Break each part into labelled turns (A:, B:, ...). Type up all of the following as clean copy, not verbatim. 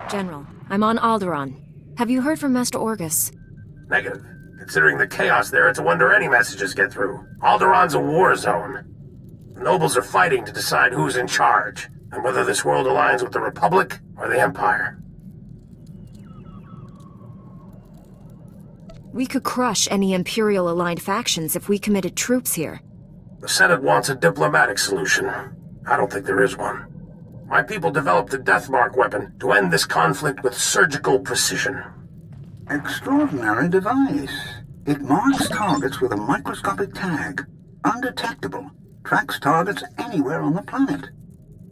A: General, I'm on Alderaan. Have you heard from Master Orgus?
B: Negative. Considering the chaos there, it's a wonder any messages get through. Alderaan's a war zone. The nobles are fighting to decide who's in charge, and whether this world aligns with the Republic or the Empire.
A: We could crush any Imperial-aligned factions if we committed troops here.
B: The Senate wants a diplomatic solution. I don't think there is one. My people developed the Deathmark weapon to end this conflict with surgical precision.
C: Extraordinary device. It marks targets with a microscopic tag. Undetectable. Tracks targets anywhere on the planet.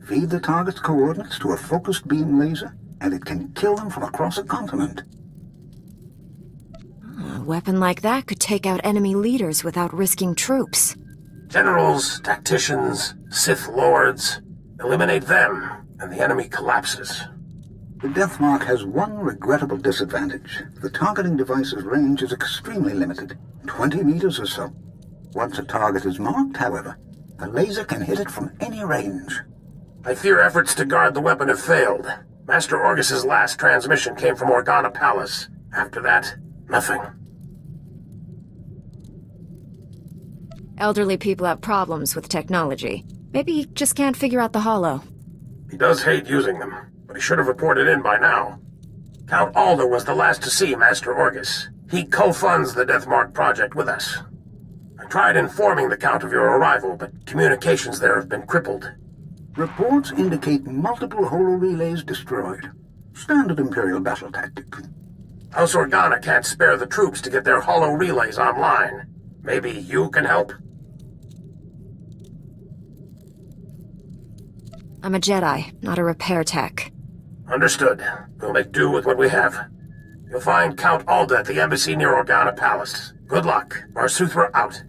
C: Feed the target's coordinates to a focused beam laser, and it can kill them from across a continent.
A: A weapon like that could take out enemy leaders without risking troops.
B: Generals, tacticians, Sith Lords. Eliminate them, and the enemy collapses.
C: The Deathmark has one regrettable disadvantage. The targeting device's range is extremely limited, 20 meters or so. Once a target is marked, however, the laser can hit it from any range.
B: I fear efforts to guard the weapon have failed. Master Orgus's last transmission came from Organa Palace. After that, nothing.
A: Elderly people have problems with technology. Maybe he just can't figure out the holo.
B: He does hate using them, but he should have reported in by now. Count Alder was the last to see Master Orgus. He co-funds the Deathmark project with us. I tried informing the Count of your arrival, but communications there have been crippled.
C: Reports indicate multiple holo-relays destroyed. Standard Imperial battle tactic.
B: House Organa can't spare the troops to get their holo relays online. Maybe you can help?
A: I'm a Jedi, not a repair tech.
B: Understood. We'll make do with what we have. You'll find Count Alda at the embassy near Organa Palace. Good luck. Marsuthra out.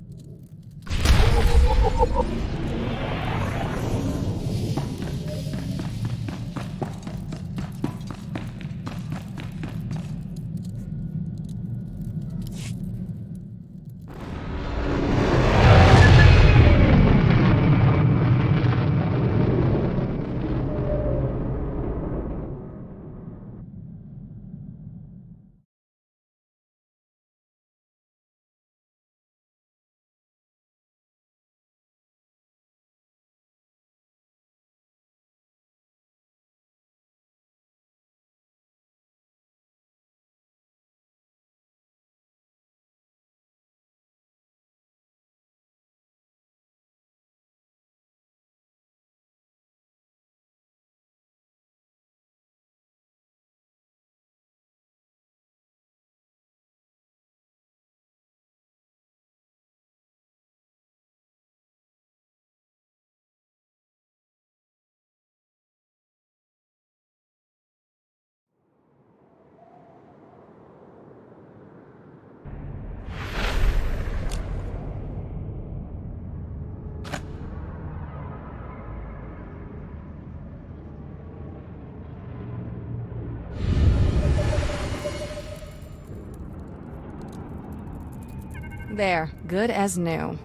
A: There, good as new.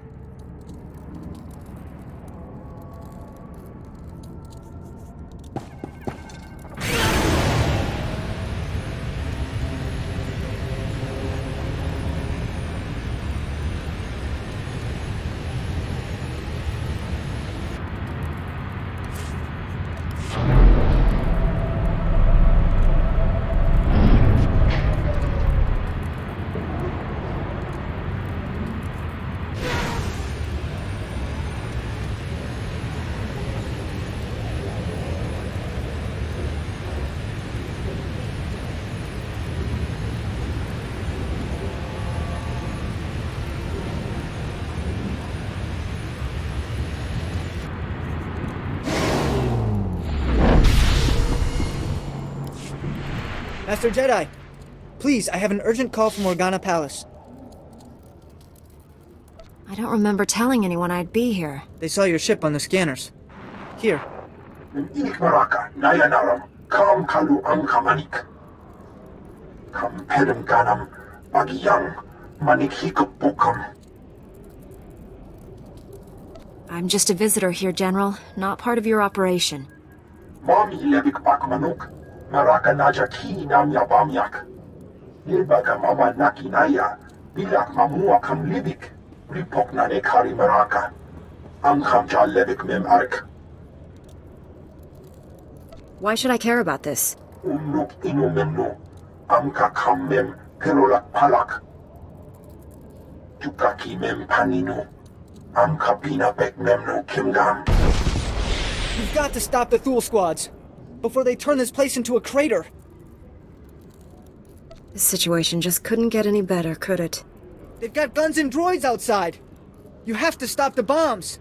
D: Master Jedi! Please, I have an urgent call from Organa Palace.
A: I don't remember telling anyone I'd be here.
D: They saw your ship on the scanners. Here.
B: Inikmaraka, Nayanaram, Kam Kalu Angkamanik. Kam Pedem Ganam, Bagiyang, Manikhikapukam.
A: I'm just a visitor here, General, not part of your operation.
B: Mami Lebik Bakmanuk,
E: Maraka najaki nam yabamyak. Nilbaga mama nakinaya. Bilak mamua kam libik. Ripok na nekari maraka. Amkham jalevik mem ark.
A: Why should I care about this?
E: Umnuk inu memnu. Amka kam mem perolak palak. Tukaki mem paninu. Amka pina bek memnu kimgam.
D: You've got to stop the Thule squads before they turn this place into a crater.
A: This situation just couldn't get any better, could it?
D: They've got guns and droids outside. You have to stop the bombs.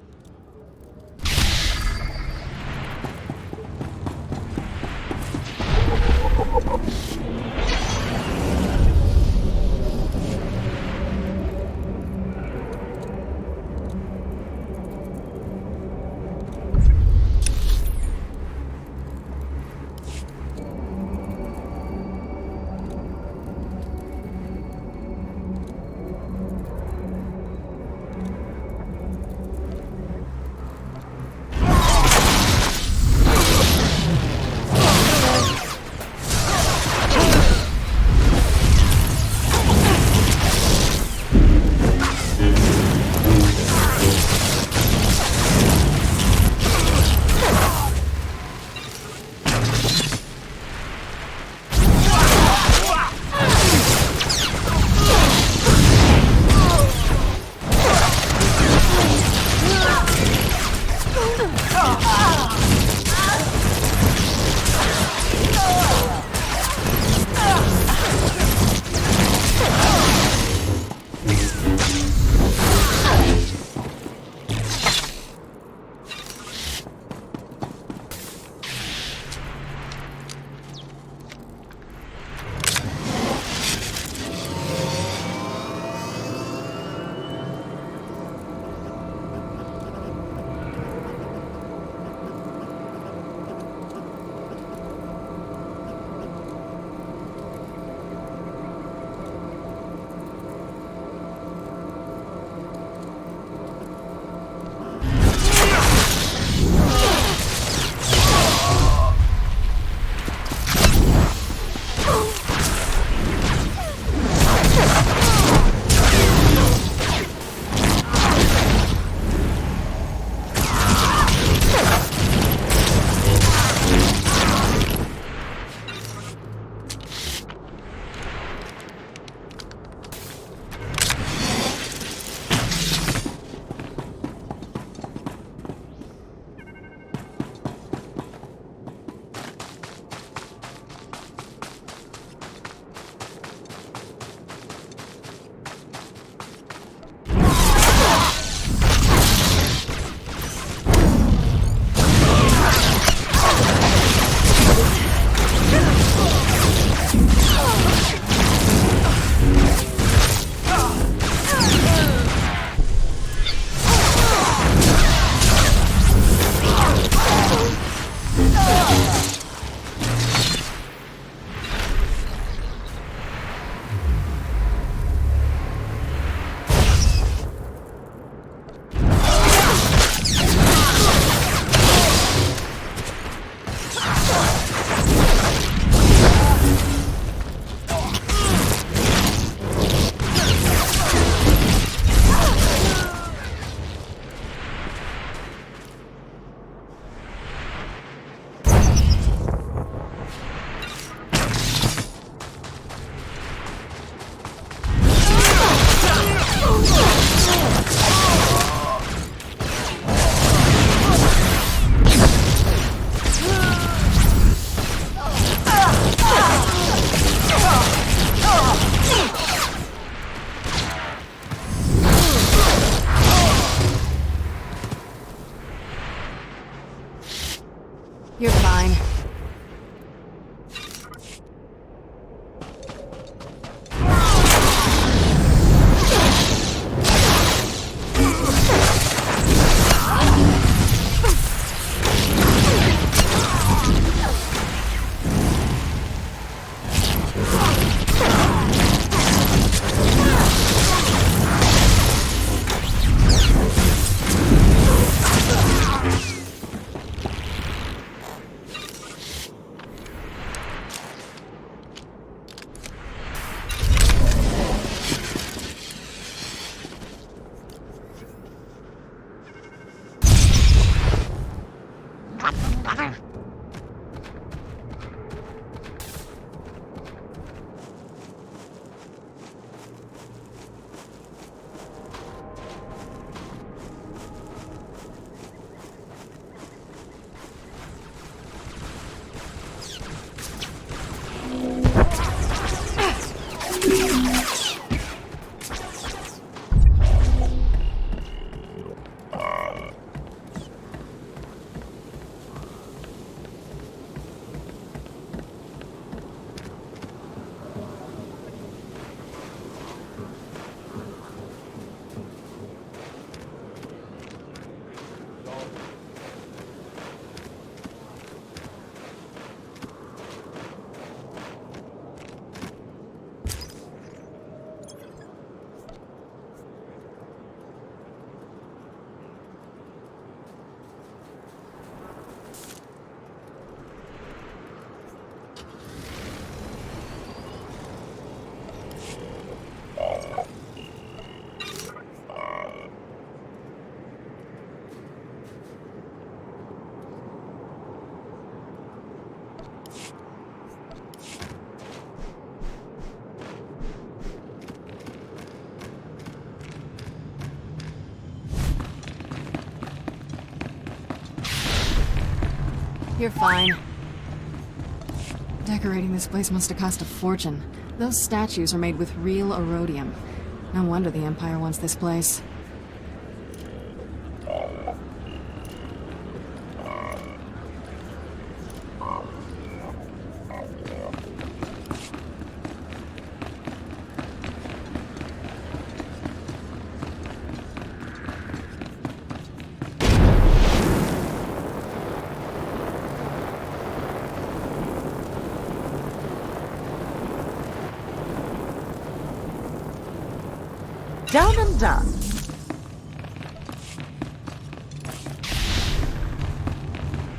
A: You're fine. You're fine. Decorating this place must have cost a fortune. Those statues are made with real erodium. No wonder the Empire wants this place.
F: Done and done.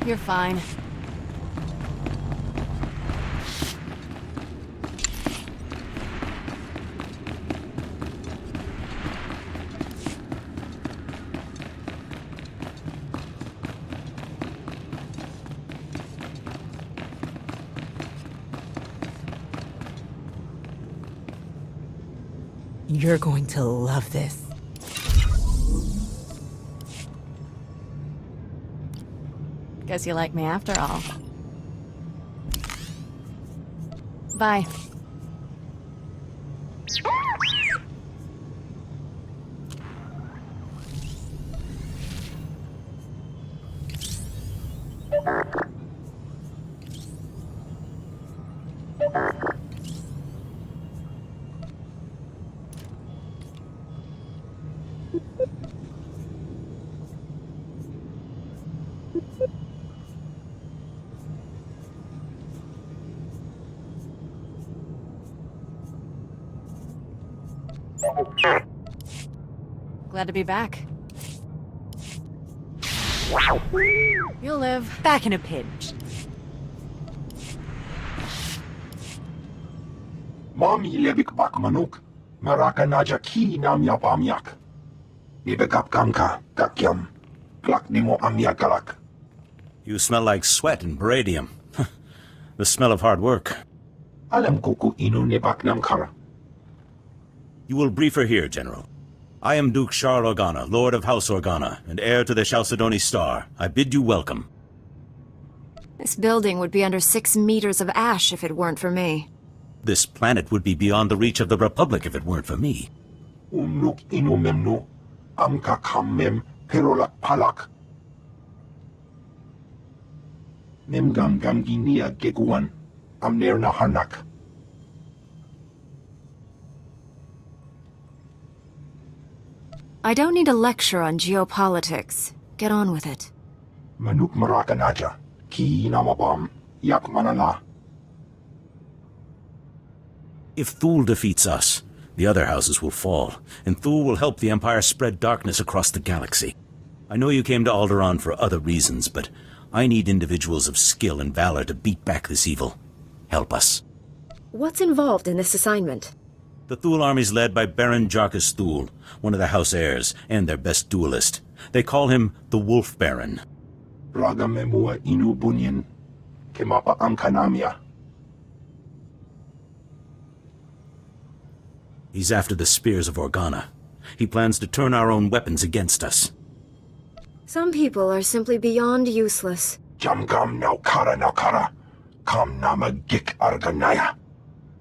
A: You're fine.
F: You're going to love this.
A: Guess you like me after all. Bye. Glad to be back. You'll live.
F: Back in a pinch.
E: Mommy lebik bak manuk. Maraka naja ki nam yapamyak. Ibekap kamka, kakyam. Glak nimo amyakalak.
G: You smell like sweat and baradium. The smell of hard work.
E: Alam kuku inu nebak nam kara.
G: You will brief her here, General. I am Duke Charles Organa, Lord of House Organa, and heir to the Chalcedony Star. I bid you welcome.
A: This building would be under 6 meters of ash if it weren't for me.
G: This planet would be beyond the reach of the Republic if it weren't for me.
E: Umnuk inu memnu. Amka kammem perolak palak. Memgam gamginia geguan. Amner na harnak.
A: I don't need a lecture on geopolitics. Get on with it.
E: Manuk marakanaja. Ki namabam. Yak manala.
G: If Thule defeats us, the other houses will fall, and Thule will help the Empire spread darkness across the galaxy. I know you came to Alderaan for other reasons, but I need individuals of skill and valor to beat back this evil. Help us.
A: What's involved in this assignment?
G: The Thule army is led by Baron Jarkus Thule, one of the House heirs, and their best duelist. They call him the Wolf Baron.
E: Braga memua inu bunyan. Kemapa ang kanamia.
G: He's after the spears of Organa. He plans to turn our own weapons against us.
H: Some people are simply beyond useless.
E: Jamgam now kara. Kam nama gik arganaya.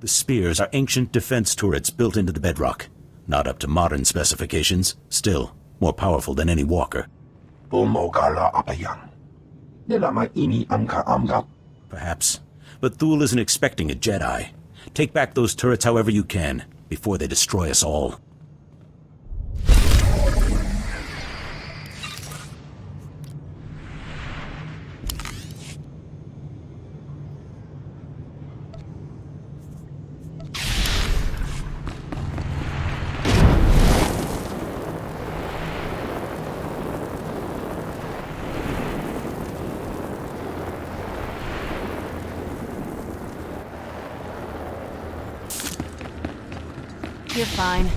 G: The spears are ancient defense turrets built into the bedrock. Not up to modern specifications, still more powerful than any walker.
E: Bumogala apayang. Nilama ini amga.
G: Perhaps. But Thule isn't expecting a Jedi. Take back those turrets however you can, before they destroy us all.
A: You're fine.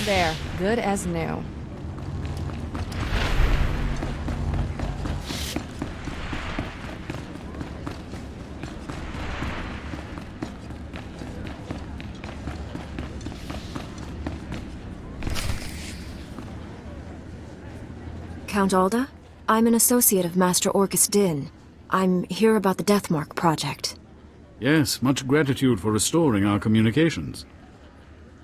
A: There, good as new.
H: Count Alda? I'm an associate of Master Orcus Din. I'm here about the Deathmark project.
I: Yes, much gratitude for restoring our communications.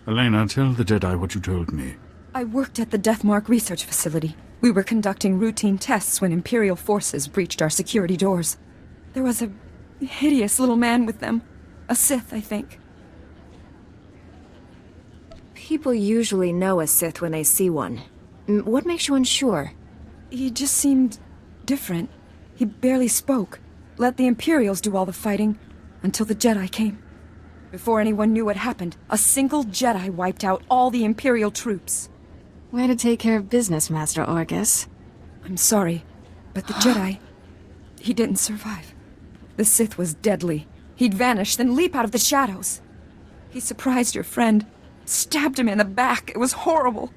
I: Elena, tell the Jedi what you told me.
J: I worked at the Deathmark research facility. We were conducting routine tests when Imperial forces breached our security doors. There was a hideous little man with them. A Sith, I think.
H: People usually know a Sith when they see one. What makes you unsure?
J: He just seemed different. He barely spoke. Let the Imperials do all the fighting until the Jedi came. Before anyone knew what happened, a single Jedi wiped out all the Imperial troops.
A: Way to take care of business, Master Orcus.
J: I'm sorry, but the Jedi, he didn't survive. The Sith was deadly. He'd vanish, then leap out of the shadows. He surprised your friend, stabbed him in the back. It was horrible.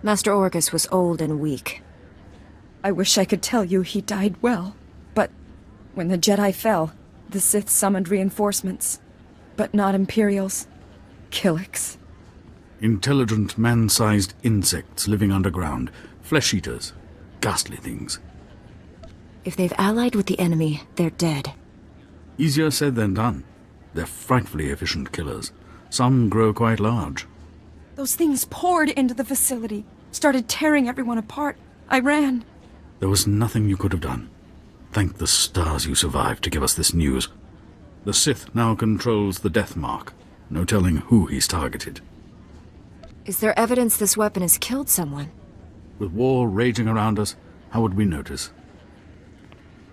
H: Master Orcus was old and weak.
J: I wish I could tell you he died well, but when the Jedi fell, the Sith summoned reinforcements, but not Imperials. Killiks.
I: Intelligent, man-sized insects living underground. Flesh-eaters. Ghastly things.
H: If they've allied with the enemy, they're dead.
I: Easier said than done. They're frightfully efficient killers. Some grow quite large.
J: Those things poured into the facility, started tearing everyone apart. I ran.
I: There was nothing you could have done. Thank the stars you survived to give us this news. The Sith now controls the Deathmark. No telling who he's targeted.
H: Is there evidence this weapon has killed someone?
I: With war raging around us, how would we notice?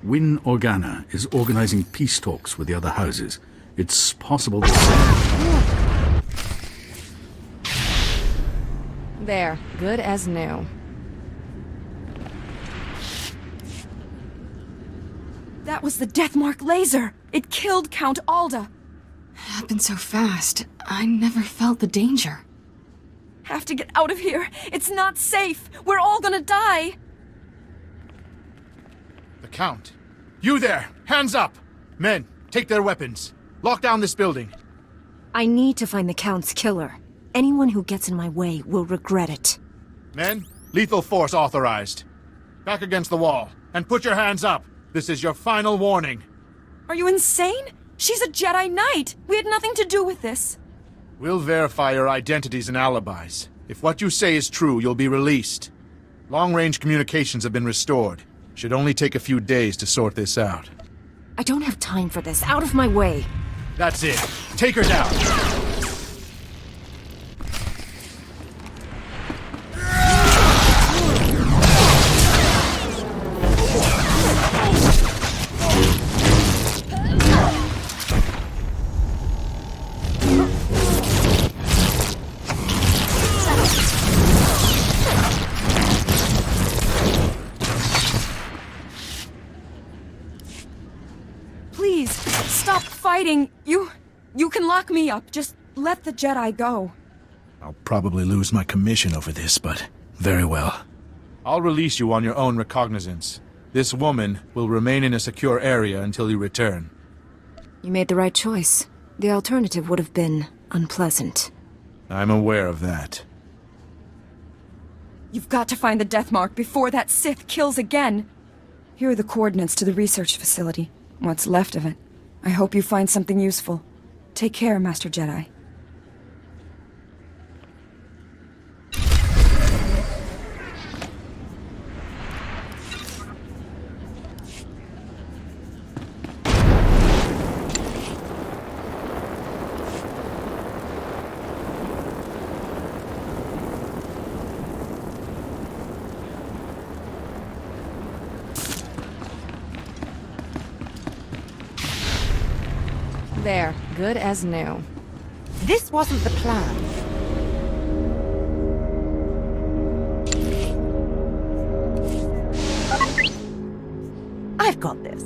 I: Win Organa is organizing peace talks with the other houses. It's possible that...
A: There, good as new.
J: That was the Deathmark laser! It killed Count Alda!
A: Happened so fast. I never felt the danger.
J: Have to get out of here! It's not safe! We're all gonna die!
K: The Count! You there! Hands up! Men, take their weapons. Lock down this building.
H: I need to find the Count's killer. Anyone who gets in my way will regret it.
K: Men, lethal force authorized. Back against the wall, and put your hands up! This is your final warning.
J: Are you insane? She's a Jedi Knight! We had nothing to do with this.
K: We'll verify your identities and alibis. If what you say is true, you'll be released. Long-range communications have been restored. Should only take a few days to sort this out.
H: I don't have time for this. Out of my way.
K: That's it. Take her down.
J: Please, stop fighting. You can lock me up. Just let the Jedi go.
K: I'll probably lose my commission over this, but very well. I'll release you on your own recognizance. This woman will remain in a secure area until you return.
H: You made the right choice. The alternative would have been unpleasant.
K: I'm aware of that.
J: You've got to find the Death Mark before that Sith kills again. Here are the coordinates to the research facility. What's left of it. I hope you find something useful. Take care, Master Jedi.
A: There, good as new.
F: This wasn't the plan. I've got this.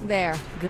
A: There. Good.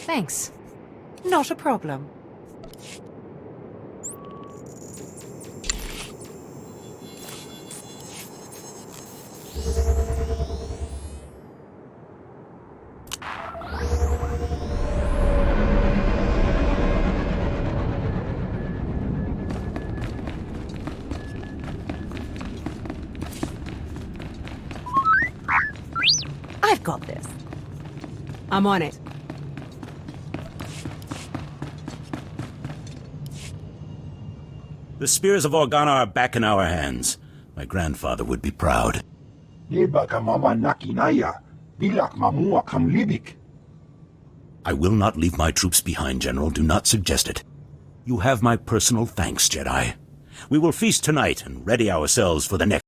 A: Thanks.
F: Not a problem. I've got this.
L: I'm on it.
G: The spears of Organa are back in our hands. My grandfather would be proud. I will not leave my troops behind, General. Do not suggest it. You have my personal thanks, Jedi. We will feast tonight and ready ourselves for the next.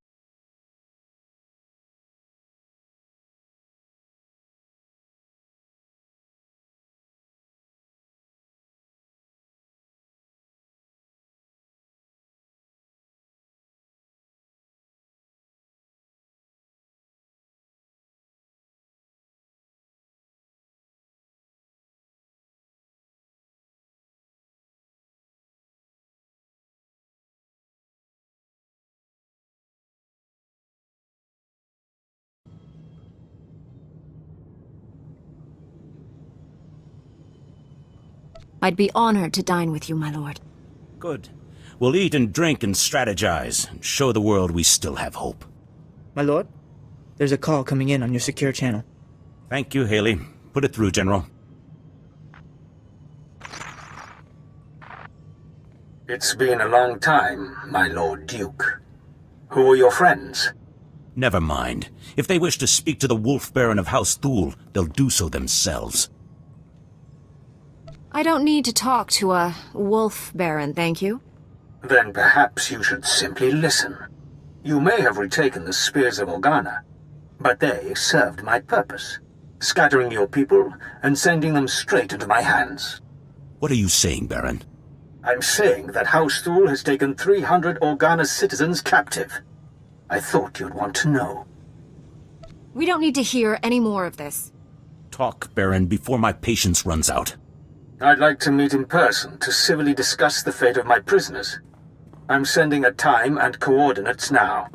H: I'd be honored to dine with you, my lord.
G: Good. We'll eat and drink and strategize, and show the world we still have hope.
D: My lord, there's a call coming in on your secure channel.
G: Thank you, Haley. Put it through, General.
B: It's been a long time, my Lord Duke. Who are your friends?
G: Never mind. If they wish to speak to the Wolf Baron of House Thule, they'll do so themselves.
H: I don't need to talk to a wolf baron, thank you.
B: Then perhaps you should simply listen. You may have retaken the spears of Organa, but they served my purpose, scattering your people and sending them straight into my hands.
G: What are you saying, Baron?
B: I'm saying that House Thule has taken 300 Organa citizens captive. I thought you'd want to know.
H: We don't need to hear any more of this.
G: Talk, Baron, before my patience runs out.
B: I'd like to meet in person to civilly discuss the fate of my prisoners. I'm sending a time and coordinates now.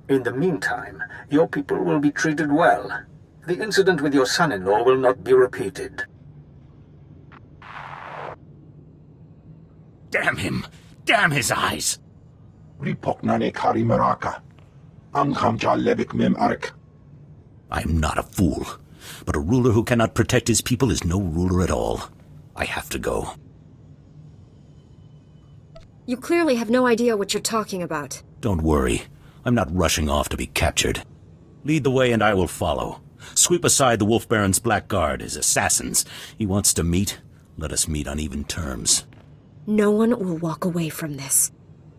B: In the meantime, your people will be treated well. The incident with your son-in-law will not be repeated.
G: Damn him! Damn his eyes! I'm not a fool, but a ruler who cannot protect his people is no ruler at all. I have to go.
H: You clearly have no idea what you're talking about.
G: Don't worry. I'm not rushing off to be captured. Lead the way and I will follow. Sweep aside the Wolf Baron's black guard, his assassins. He wants to meet. Let us meet on even terms.
H: No one will walk away from this.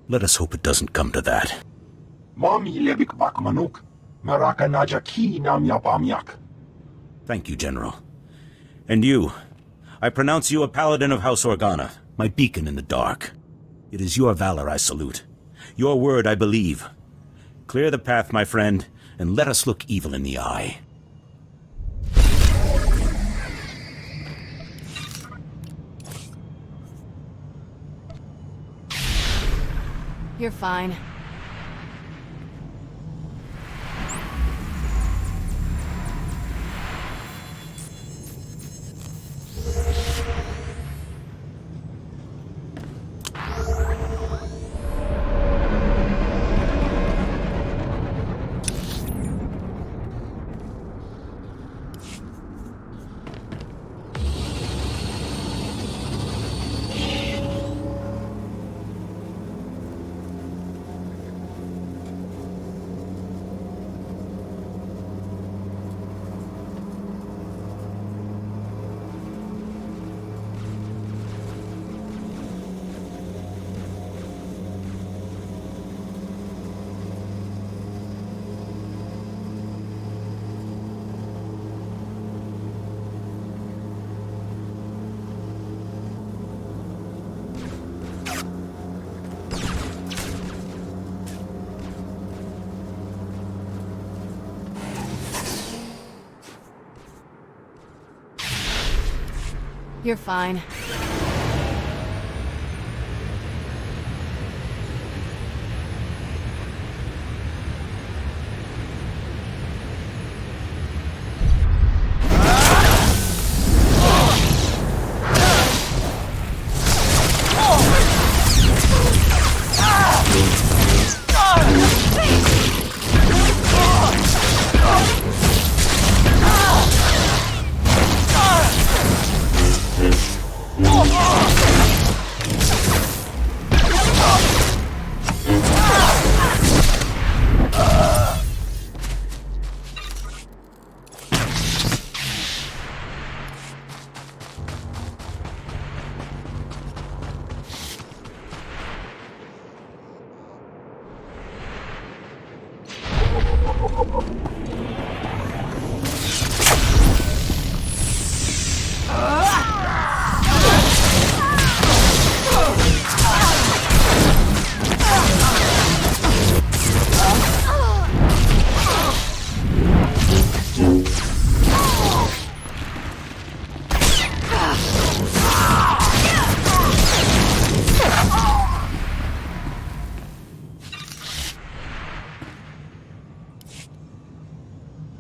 G: Let us hope it doesn't come to that. Thank you, General. And you. I pronounce you a paladin of House Organa, my beacon in the dark. It is your valor I salute. Your word I believe. Clear the path, my friend, and let us look evil in the eye.
A: You're fine. You're fine.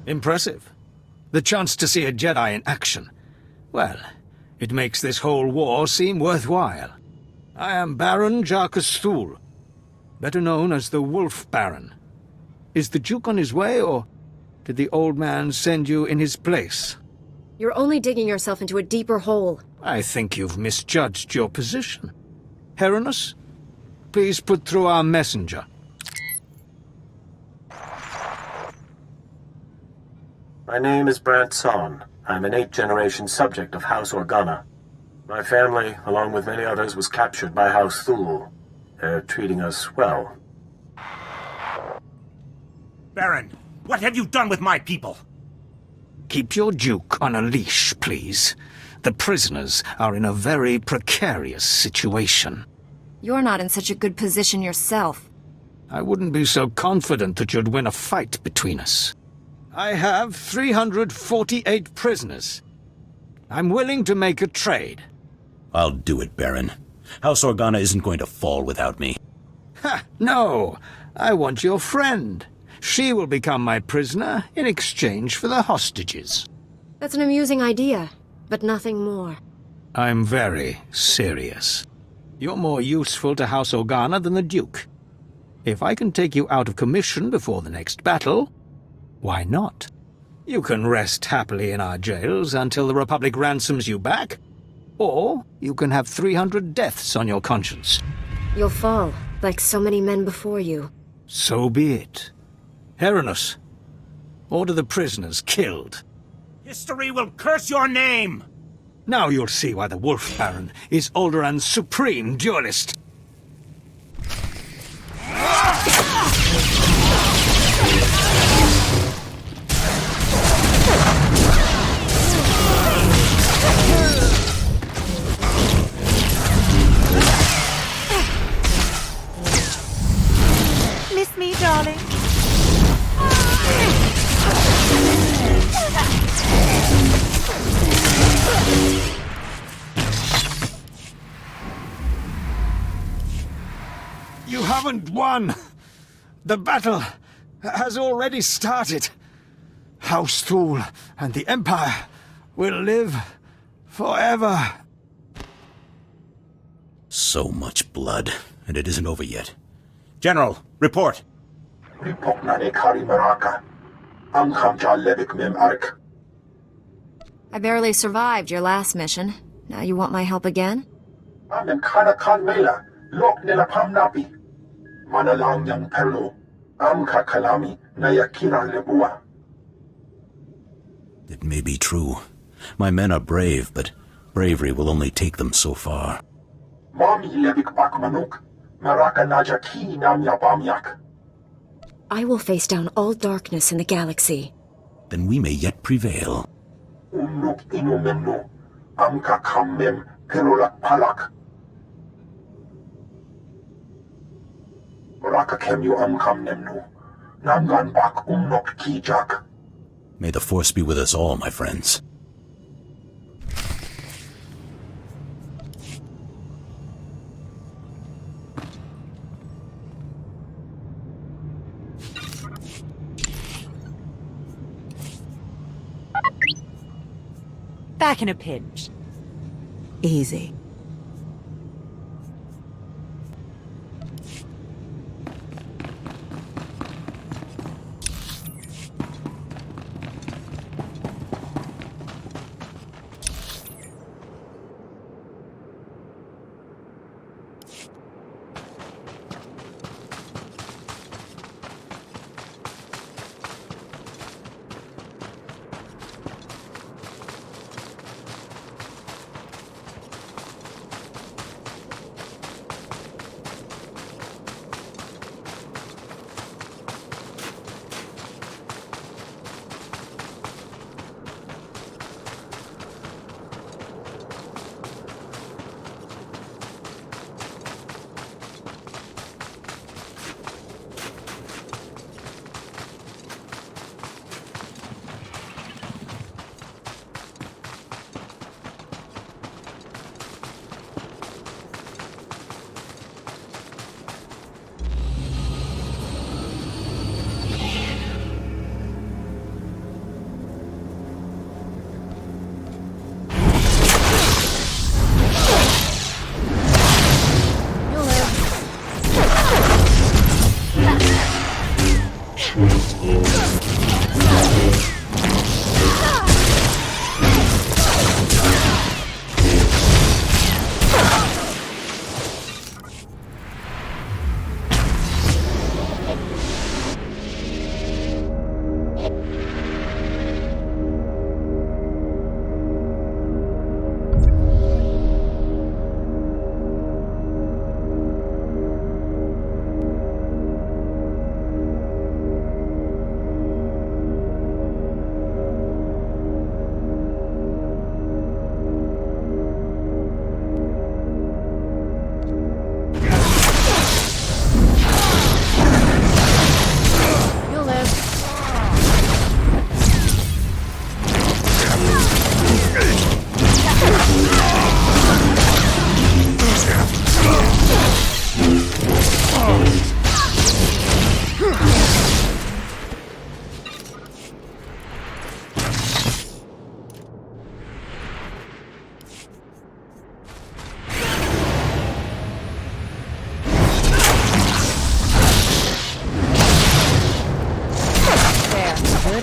M: Impressive. The chance to see a Jedi in action. Well, it makes this whole war seem worthwhile. I am Baron Jarkus Thul, better known as the Wolf Baron. Is the Duke on his way, or did the old man send you in his place?
H: You're only digging yourself into a deeper hole.
M: I think you've misjudged your position. Heronus, please put through our messenger.
B: My name is Brant Son. I'm an 8th-generation subject of House Organa. My family, along with many others, was captured by House Thul. They're treating us well.
G: Baron, what have you done with my people?
M: Keep your Duke on a leash, please. The prisoners are in a very precarious situation.
H: You're not in such a good position yourself.
M: I wouldn't be so confident that you'd win a fight between us. I have 348 prisoners. I'm willing to make a trade.
G: I'll do it, Baron. House Organa isn't going to fall without me.
M: Ha! No! I want your friend. She will become my prisoner in exchange for the hostages.
H: That's an amusing idea, but nothing more.
M: I'm very serious. You're more useful to House Organa than the Duke. If I can take you out of commission before the next battle, why not? You can rest happily in our jails until the Republic ransoms you back. Or you can have 300 deaths on your conscience.
H: You'll fall, like so many men before you.
M: So be it. Heronus, order the prisoners killed.
G: History will curse your name!
M: Now you'll see why the Wolf Baron is Alderaan's supreme duelist.
F: Miss me, darling?
M: You haven't won! The battle has already started. House Thule and the Empire will live forever.
G: So much blood, and it isn't over yet. General, report.
E: Ripoknane Karimaraka. Amkhamja Levik Mem Ark.
H: I barely survived your last mission. Now you want my help again?
E: Amem Kana Kan Mela. Lok Nela Pam Napi. Manalang Yang Perlo. Amka Kalami Nayakira Lebua.
G: It may be true. My men are brave, but bravery will only take them so far.
E: Mami Levik Bakmanuk. Maraka Naja Ki Nam Yabamyak.
H: I will face down all darkness in the galaxy.
G: Then we may yet prevail.
E: Unuk Inumemno. Amka Kammem Perolak Palak. Raka Kemyu Amkam Nemnu. Namgan Bak Umnok Kijak.
G: May the Force be with us all, my friends.
F: Back in a pinch. Easy.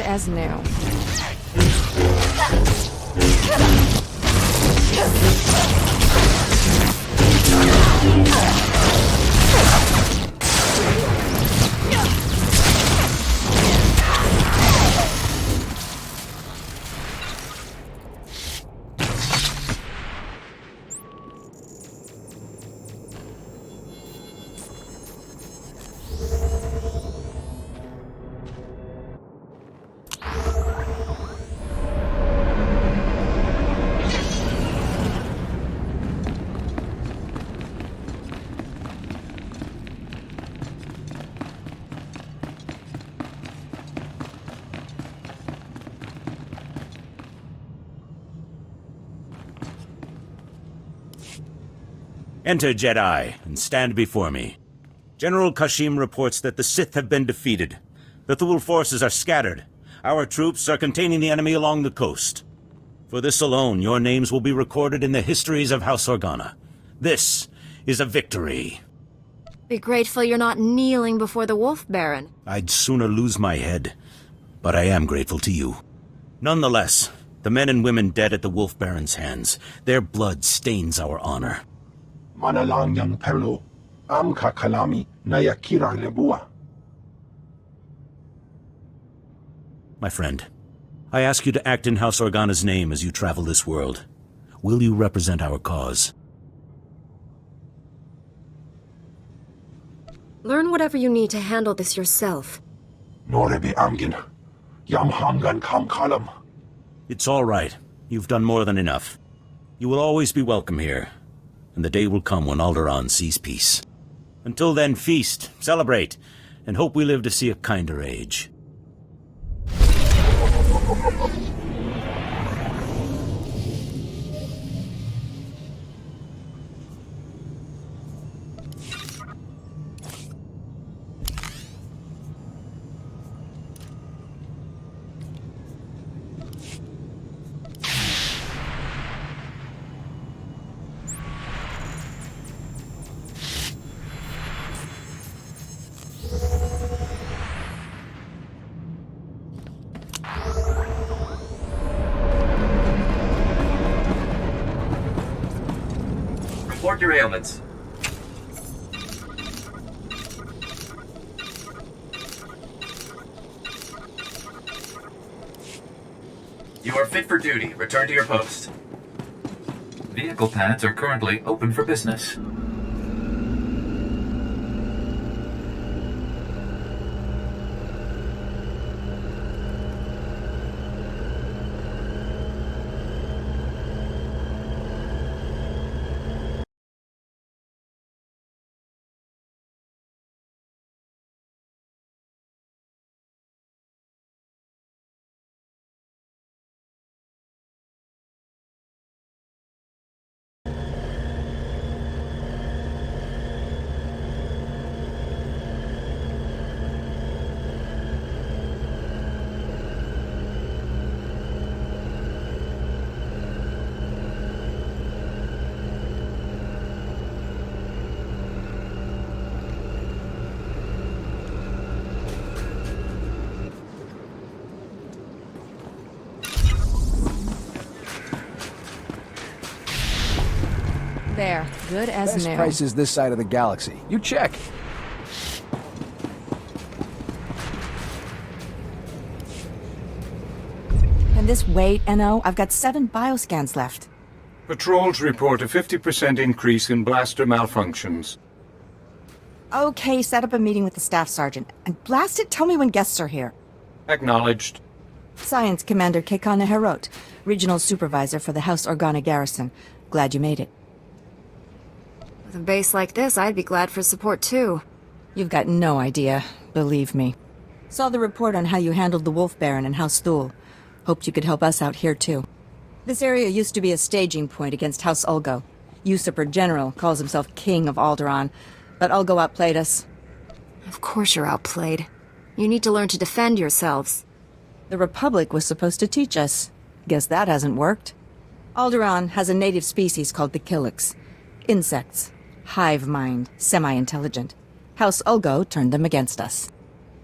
A: As new.
G: Enter, Jedi, and stand before me. General Kashim reports that the Sith have been defeated. The Thule forces are scattered. Our troops are containing the enemy along the coast. For this alone, your names will be recorded in the histories of House Organa. This is a victory.
H: Be grateful you're not kneeling before the Wolf Baron.
G: I'd sooner lose my head, but I am grateful to you. Nonetheless, the men and women dead at the Wolf Baron's hands, their blood stains our honor.
E: Manalang yang perlu, amka kalami nayakira lebua.
G: My friend, I ask you to act in House Organa's name as you travel this world. Will you represent our cause?
H: Learn whatever you need to handle this yourself.
E: Norebi amgin, yam hamgan kam kalam.
G: It's all right. You've done more than enough. You will always be welcome here, and the day will come when Alderaan sees peace. Until then, feast, celebrate, and hope we live to see a kinder age.
N: Report your ailments. You are fit for duty. Return to your post. Vehicle pads are currently open for business.
A: There, good as
O: Best
A: new.
O: prices this side of the galaxy. You check.
F: And this weight, NO, I've got 7 bioscans left.
P: Patrols report a 50% increase in blaster malfunctions.
F: Okay, set up a meeting with the staff sergeant. And blast it, tell me when guests are here.
P: Acknowledged.
F: Science Commander Kekana Herot, Regional Supervisor for the House Organa Garrison. Glad you made it.
H: With a base like this, I'd be glad for support too.
F: You've got no idea, believe me. Saw the report on how you handled the Wolf Baron and House Thule. Hoped you could help us out here too. This area used to be a staging point against House Ulgo. Usurper General calls himself King of Alderaan, but Ulgo outplayed us.
H: Of course you're outplayed. You need to learn to defend yourselves.
F: The Republic was supposed to teach us. Guess that hasn't worked. Alderaan has a native species called the Killiks. Insects. Hive mind. Semi-intelligent. House Ulgo turned them against us.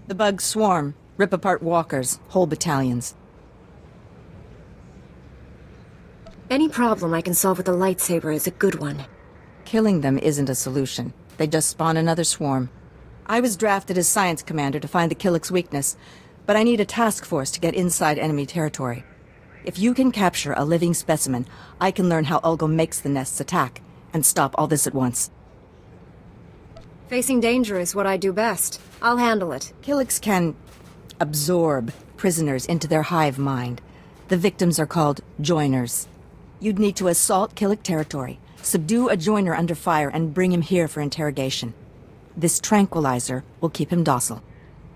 F: The bugs swarm, rip apart walkers, whole battalions.
H: Any problem I can solve with a lightsaber is a good one.
F: Killing them isn't a solution. They just spawn another swarm. I was drafted as science commander to find the Killiks' weakness, but I need a task force to get inside enemy territory. If you can capture a living specimen, I can learn how Ulgo makes the nests attack, and stop all this at once.
H: Facing danger is what I do best. I'll handle it.
F: Killiks can absorb prisoners into their hive mind. The victims are called joiners. You'd need to assault Killik territory, subdue a joiner under fire, and bring him here for interrogation. This tranquilizer will keep him docile.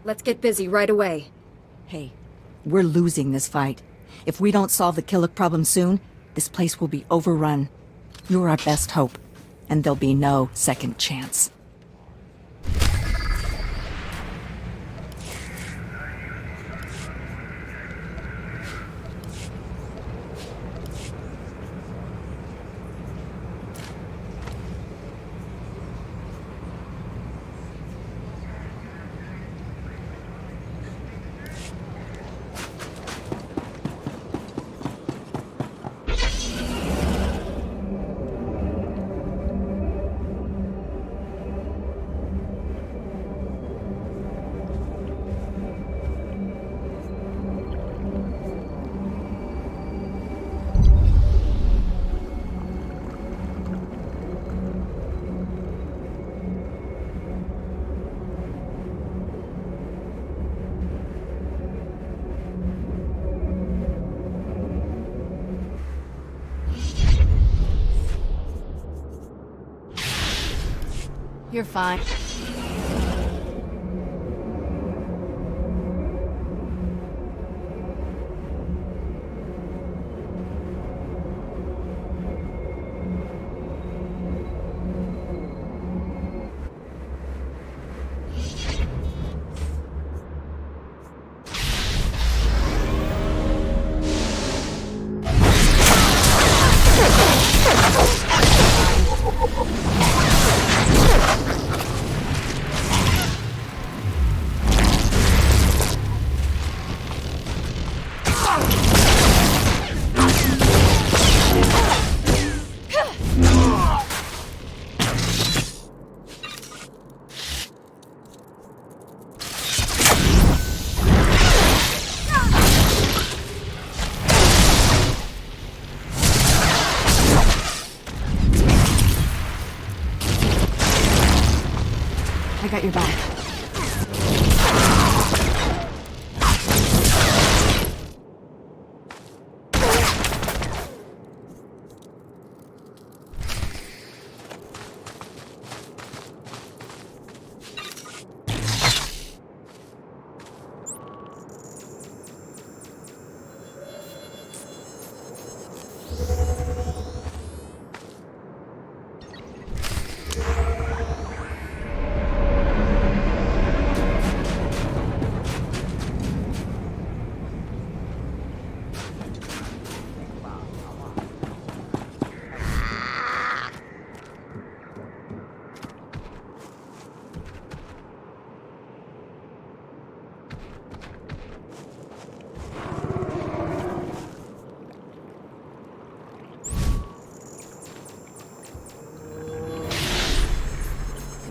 H: Let's get busy right away.
F: Hey, we're losing this fight. If we don't solve the Killik problem soon, this place will be overrun. You're our best hope. and there'll be no second chance.
A: You're fine. I got your back.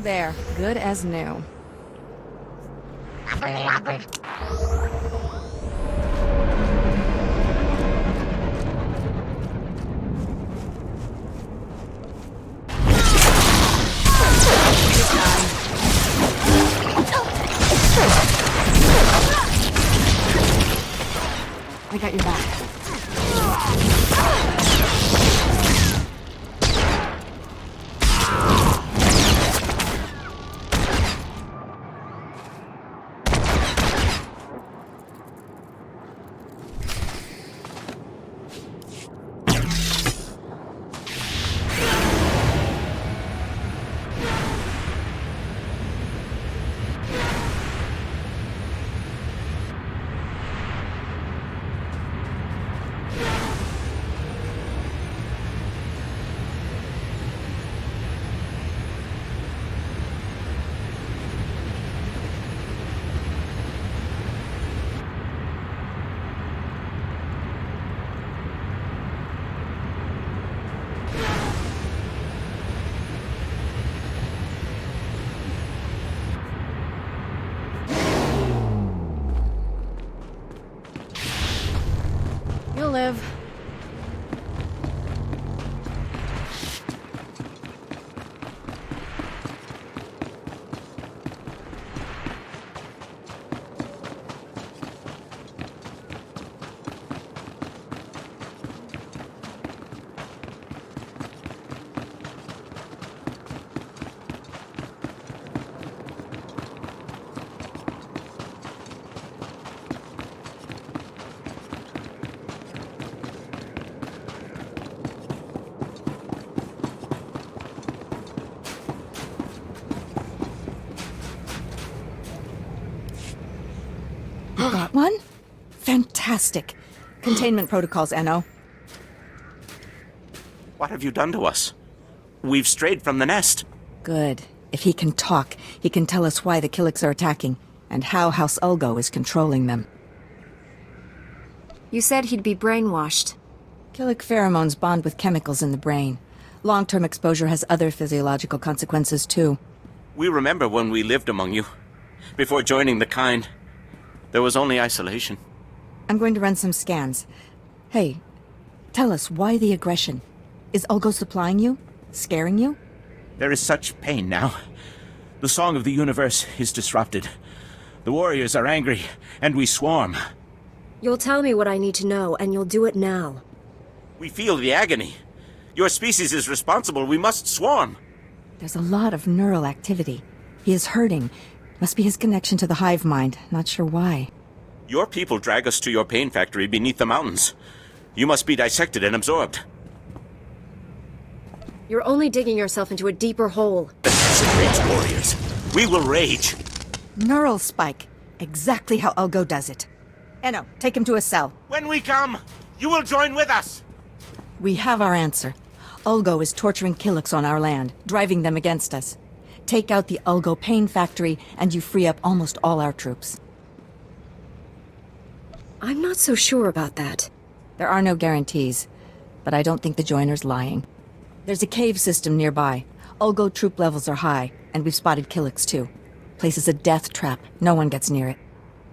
A: There, good as new. I got your back.
F: fantastic. Containment protocols, Enno.
Q: What have you done to us? We've strayed from the nest.
F: Good. If he can talk, he can tell us why the Killiks are attacking, and how House Ulgo is controlling them.
H: You said he'd be brainwashed.
F: Killik pheromones bond with chemicals in the brain. Long-term exposure has other physiological consequences, too.
Q: We remember when we lived among you. Before joining the kind, there was only isolation.
F: I'm going to run some scans. Hey, tell us, why the aggression? Is Ulgo supplying you? Scaring you?
Q: There is such pain now. The song of the universe is disrupted. The warriors are angry, and we swarm.
H: You'll tell me what I need to know, and you'll do it now.
Q: We feel the agony. Your species is responsible. We must swarm.
F: There's a lot of neural activity. He is hurting. Must be his connection to the hive mind. Not sure why.
Q: Your people drag us to your pain factory beneath the mountains. You must be dissected and absorbed.
H: You're only digging yourself into a deeper hole.
Q: Desecrates warriors. We will rage.
F: Neural spike. Exactly how Ulgo does it. Enno, take him to a cell.
Q: When we come, you will join with us.
F: We have our answer. Ulgo is torturing Killiks on our land, driving them against us. Take out the Ulgo pain factory, and you free up almost all our troops.
H: I'm not so sure about that.
F: There are no guarantees, but I don't think the Joiner's lying. There's a cave system nearby. Ulgo troop levels are high, and we've spotted Killiks too. Place is a death trap. No one gets near it.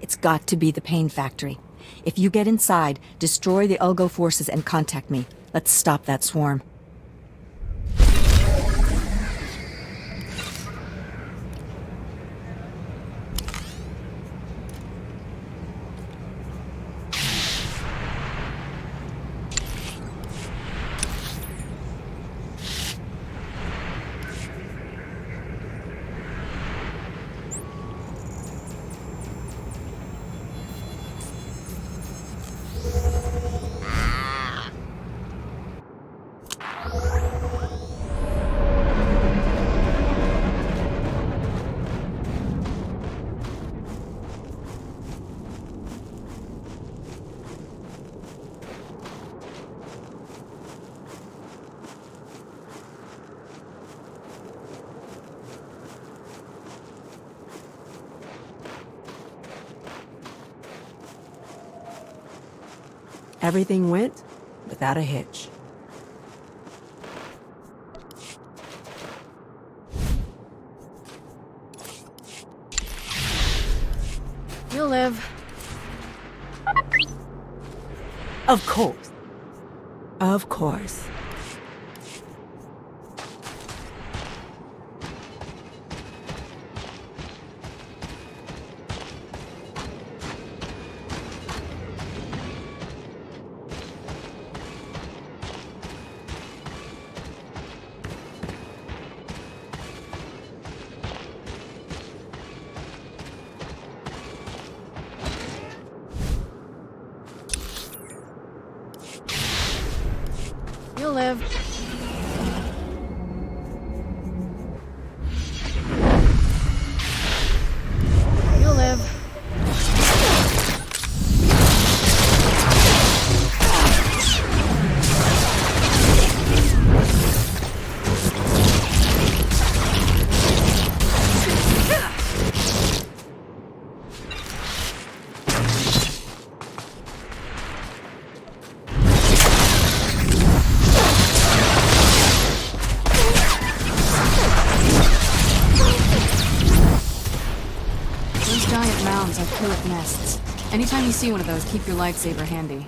F: It's got to be the pain factory. If you get inside, destroy the Ulgo forces and contact me. Let's stop that swarm.
L: Everything went without a hitch.
A: You'll live.
L: Of course. Of course.
A: You'll live. You'll live. Giant mounds are Killik nests. Anytime you see one of those, keep your lightsaber handy.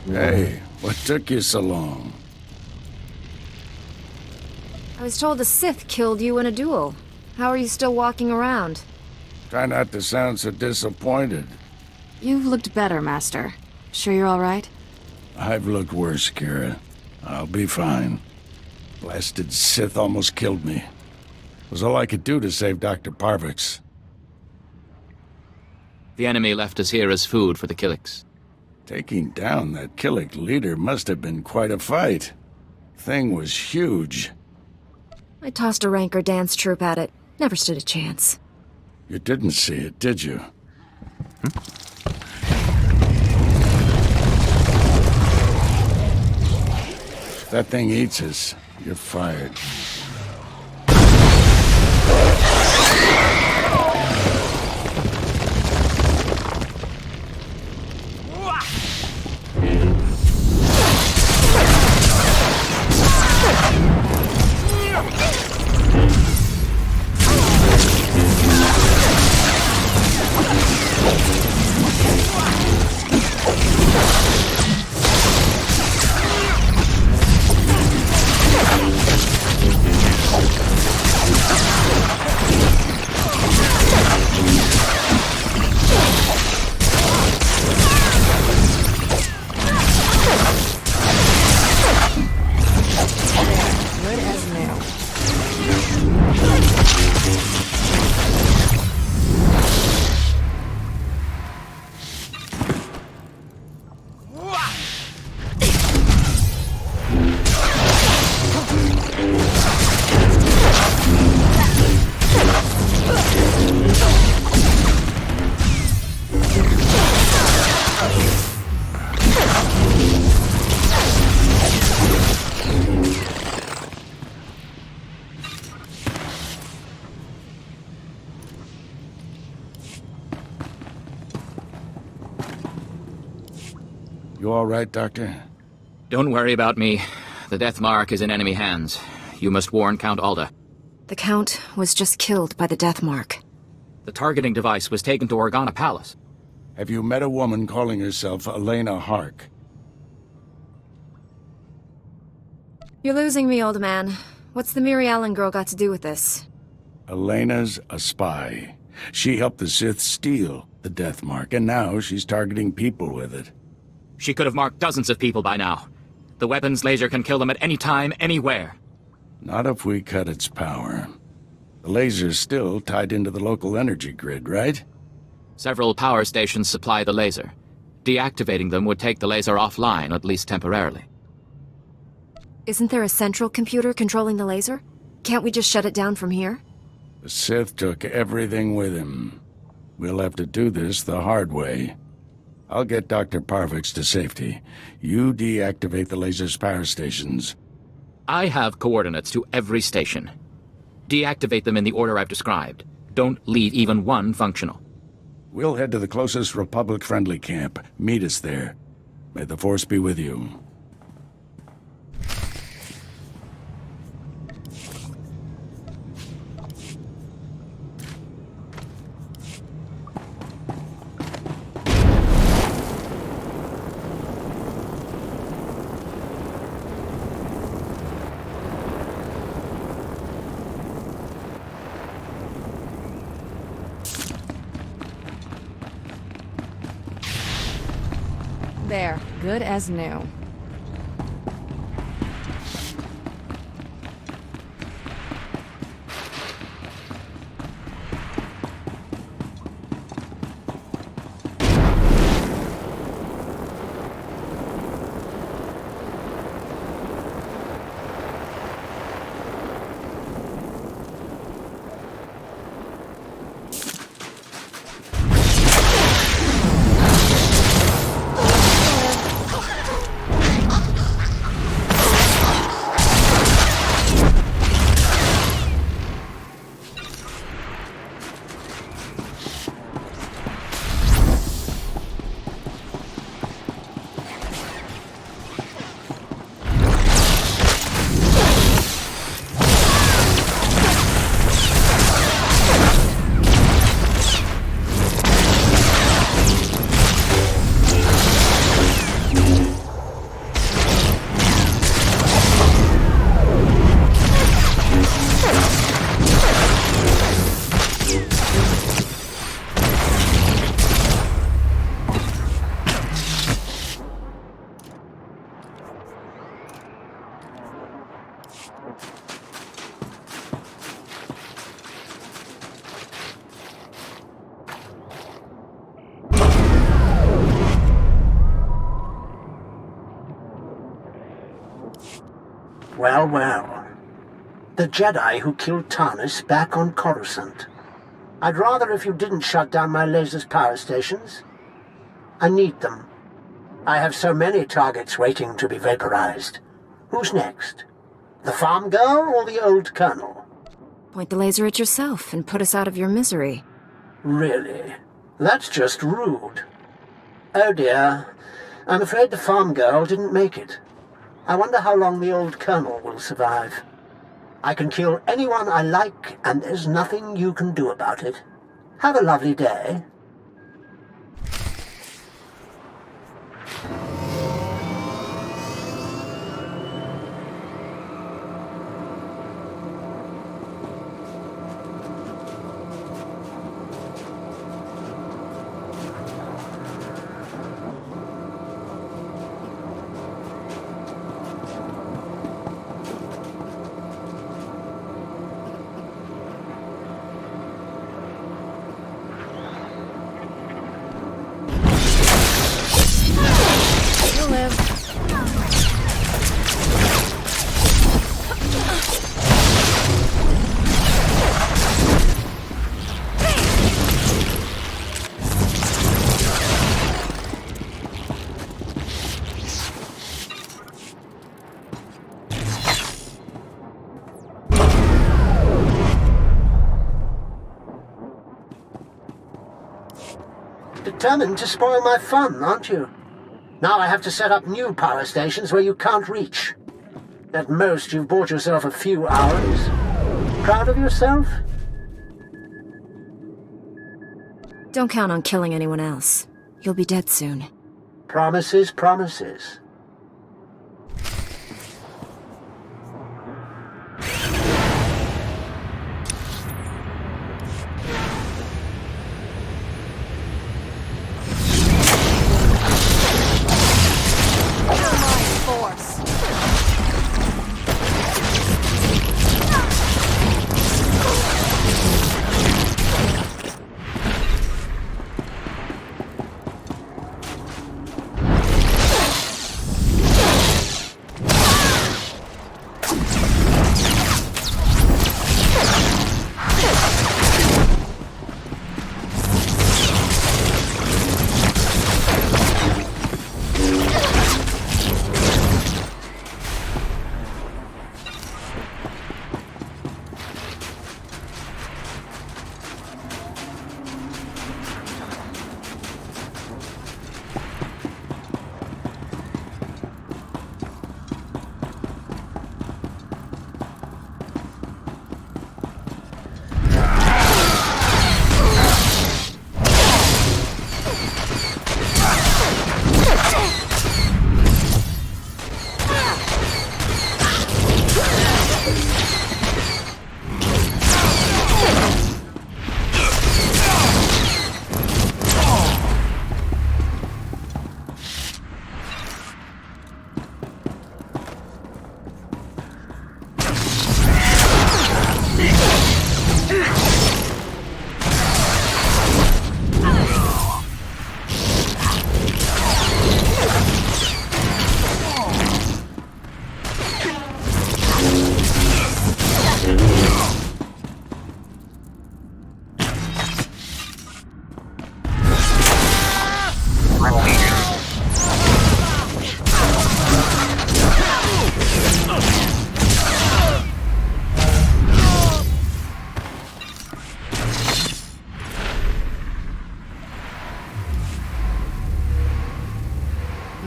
R: Hey, what took you so long?
H: I was told a Sith killed you in a duel. How are you still walking around?
R: Try not to sound so disappointed.
A: You've looked better, Master. Sure you're all right?
R: I've looked worse, Kira. I'll be fine. Blasted Sith almost killed me. It was all I could do to save Dr. Parvix.
S: The enemy left us here as food for the Killiks.
R: Taking down that Killik leader must have been quite a fight. Thing was huge.
H: I tossed a Rancor dance troupe at it. Never stood a chance.
R: You didn't see it, did you? If that thing eats us, you're fired.
A: Good as new.
R: You all right, Doctor?
S: Don't worry about me. The Death Mark is in enemy hands. You must warn Count Alda.
H: The Count was just killed by the Death Mark.
S: The targeting device was taken to Organa Palace.
R: Have you met a woman calling herself Elena Hark?
H: You're losing me, old man. What's the Miri Allen girl got to do with this?
R: Elena's a spy. She helped the Sith steal the Death Mark, and now she's targeting people with it.
S: She could have marked dozens of people by now. The weapon's laser can kill them at any time, anywhere.
R: Not if we cut its power. The laser's still tied into the local energy grid, right?
S: Several power stations supply the laser. Deactivating them would take the laser offline, at least temporarily.
H: Isn't there a central computer controlling the laser? Can't we just shut it down from here?
R: The Sith took everything with him. We'll have to do this the hard way. I'll get Dr. Parvix to safety. You deactivate the laser's power stations.
S: I have coordinates to every station. Deactivate them in the order I've described. Don't leave even one functional.
R: We'll head to the closest Republic-friendly camp. Meet us there. May the Force be with you.
A: There, good as new.
T: Well, well. The Jedi who killed Tarnis back on Coruscant. I'd rather if you didn't shut down my laser's power stations. I need them. I have so many targets waiting to be vaporized. Who's next? The farm girl or the old colonel?
H: Point the laser at yourself and put us out of your misery.
T: Really? That's just rude. Oh dear. I'm afraid the farm girl didn't make it. I wonder how long the old colonel will survive. I can kill anyone I like, and there's nothing you can do about it. Have a lovely day. Determined to spoil my fun, aren't you? Now I have to set up new power stations where you can't reach. At most, you've bought yourself a few hours. Proud of yourself?
H: Don't count on killing anyone else. You'll be dead soon.
T: Promises, promises.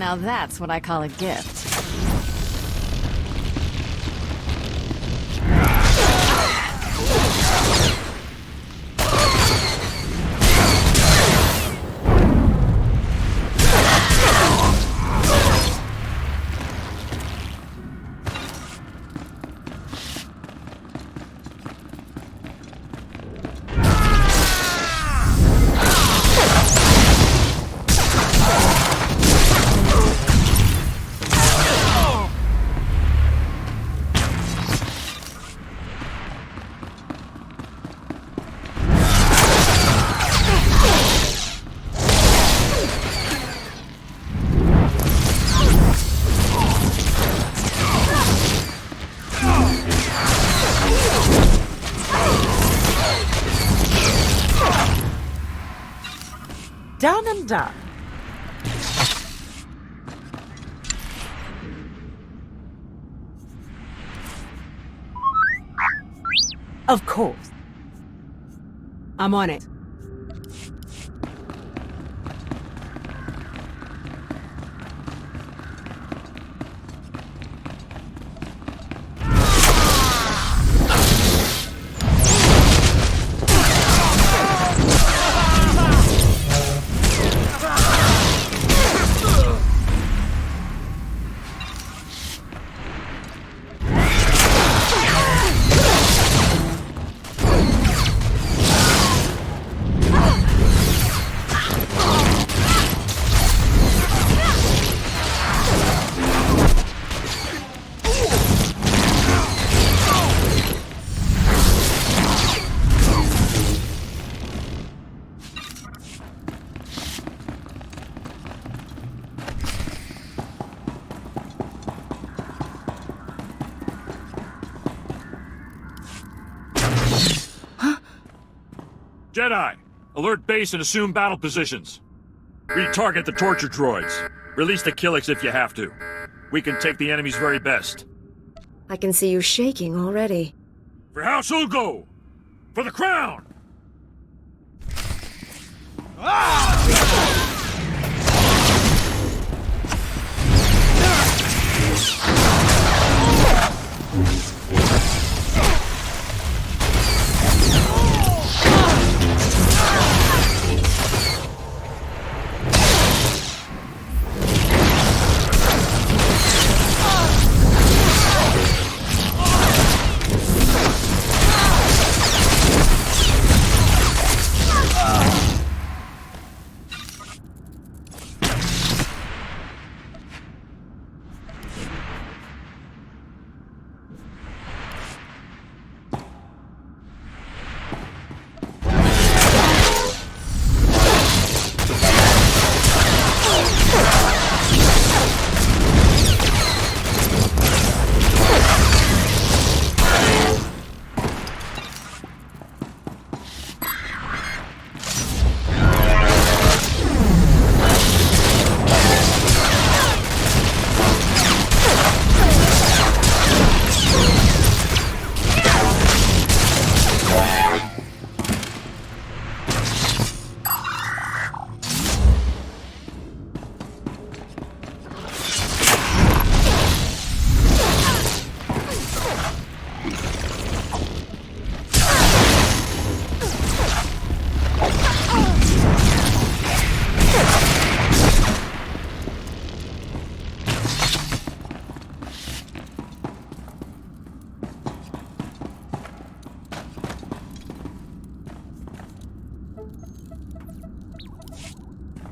A: Now that's what I call a gift.
L: Done and done. Of course. I'm on it.
U: Jedi! Alert base and assume battle positions. Retarget the torture droids. Release the Killiks if you have to. We can take the enemy's very best.
H: I can see you shaking already.
U: For House Ugo! For the crown!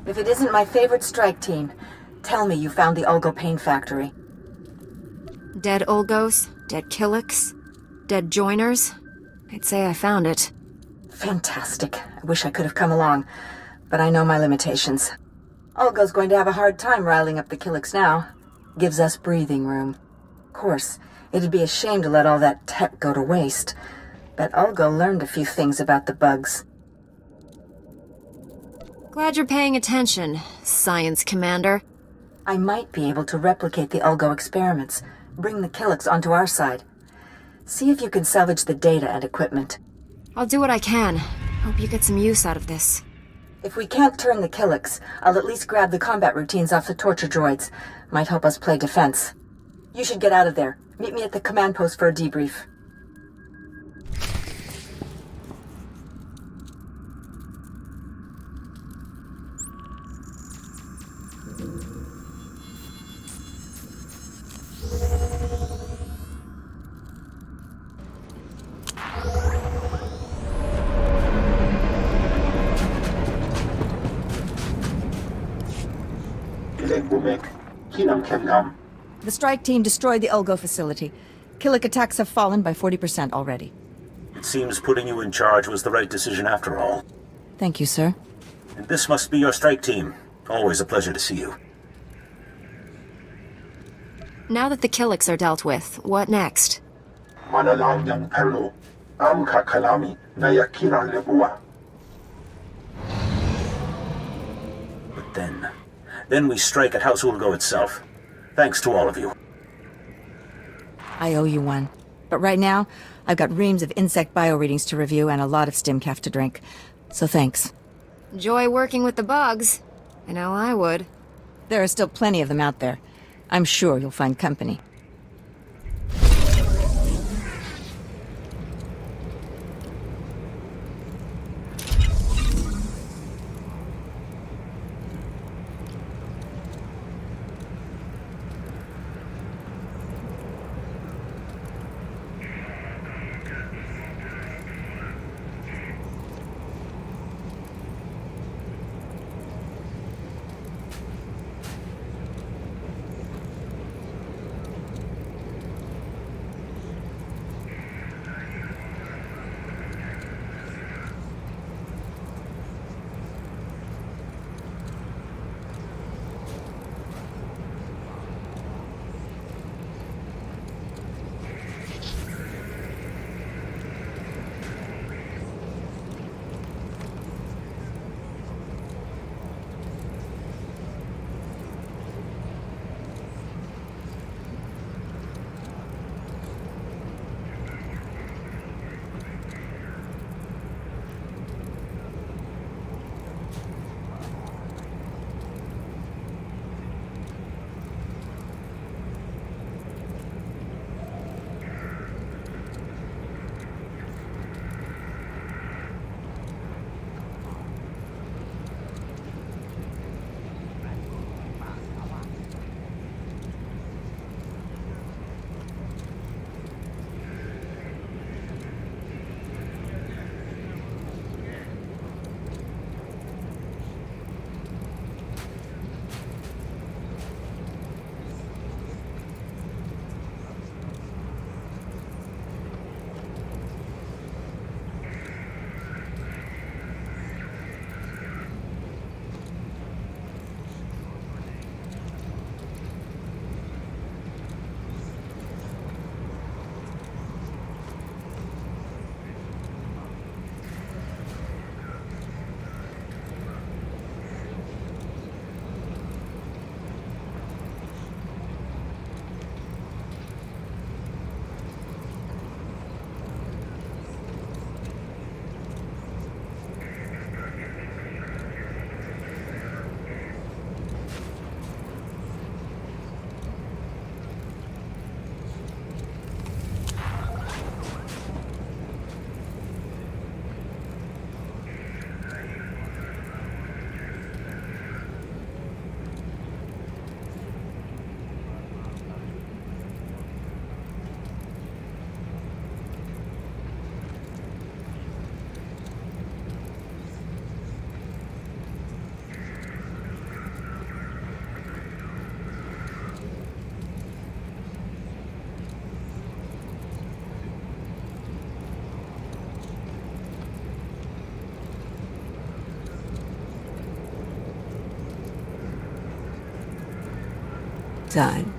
F: If it isn't my favorite strike team, tell me you found the Ulgo Pain Factory.
H: Dead Ulgos, dead Killiks, dead Joiners. I'd say I found it.
F: Fantastic. I wish I could have come along, but I know my limitations. Ulgo's going to have a hard time riling up the Killiks now. Gives us breathing room. Of course, it'd be a shame to let all that tech go to waste, but Ulgo learned a few things about the bugs.
H: Glad you're paying attention, Science Commander.
F: I might be able to replicate the Ulgo experiments, bring the Killiks onto our side. See if you can salvage the data and equipment.
H: I'll do what I can. Hope you get some use out of this.
F: If we can't turn the Killiks, I'll at least grab the combat routines off the torture droids. Might help us play defense. You should get out of there. Meet me at the command post for a debrief. The strike team destroyed the Ulgo facility. Killik attacks have fallen by 40% already.
G: It seems putting you in charge was the right decision after all.
F: Thank you, sir.
G: And this must be your strike team. Always a pleasure to see you.
H: Now that the Killiks are dealt with, what next?
E: Manalang Perlo, Amka Kalami, Nayakira Lebua.
G: Then we strike at House Ulgo itself. Thanks to all of you.
F: I owe you one. But right now, I've got reams of insect bioreadings to review and a lot of stimcaf to drink. So thanks.
H: Enjoy working with the bugs. I know I would.
F: There are still plenty of them out there. I'm sure you'll find company.
L: Done.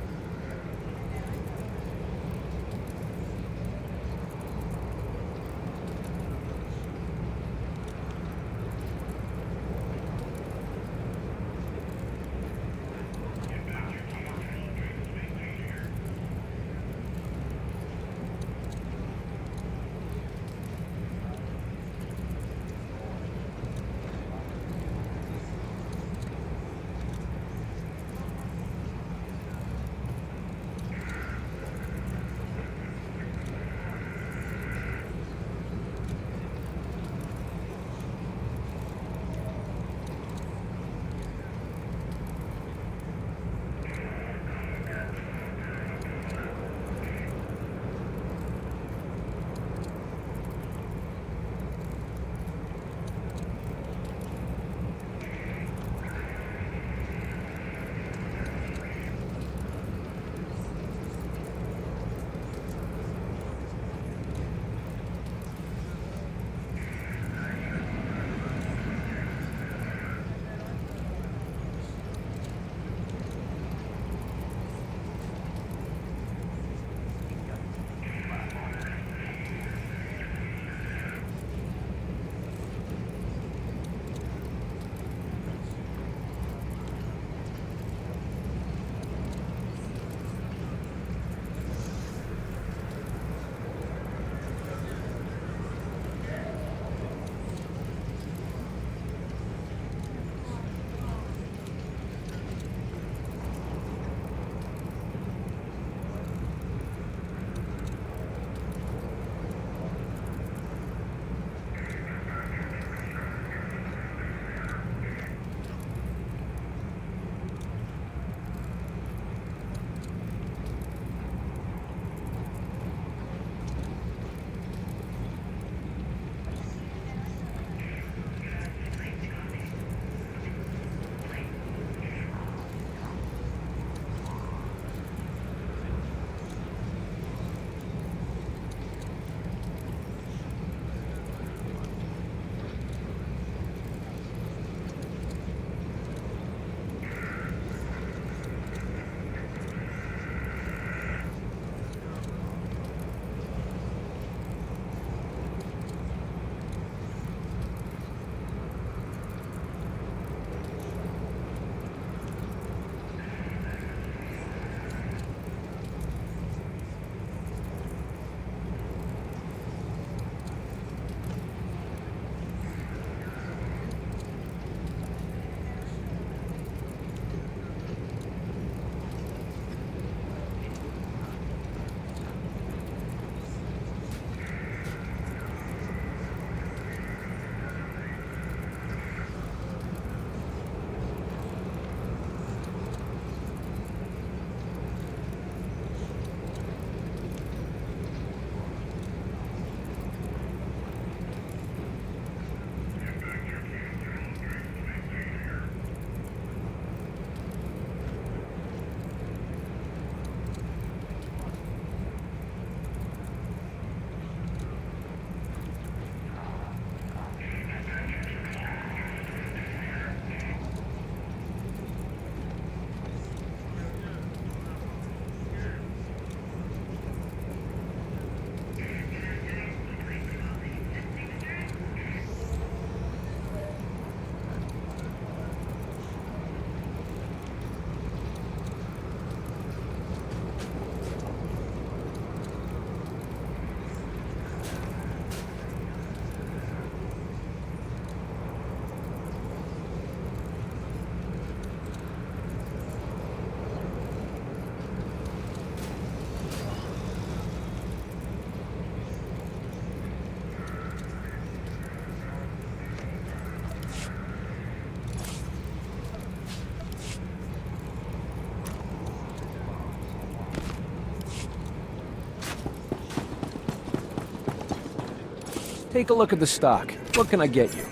O: Take a look at the stock. What can I get you?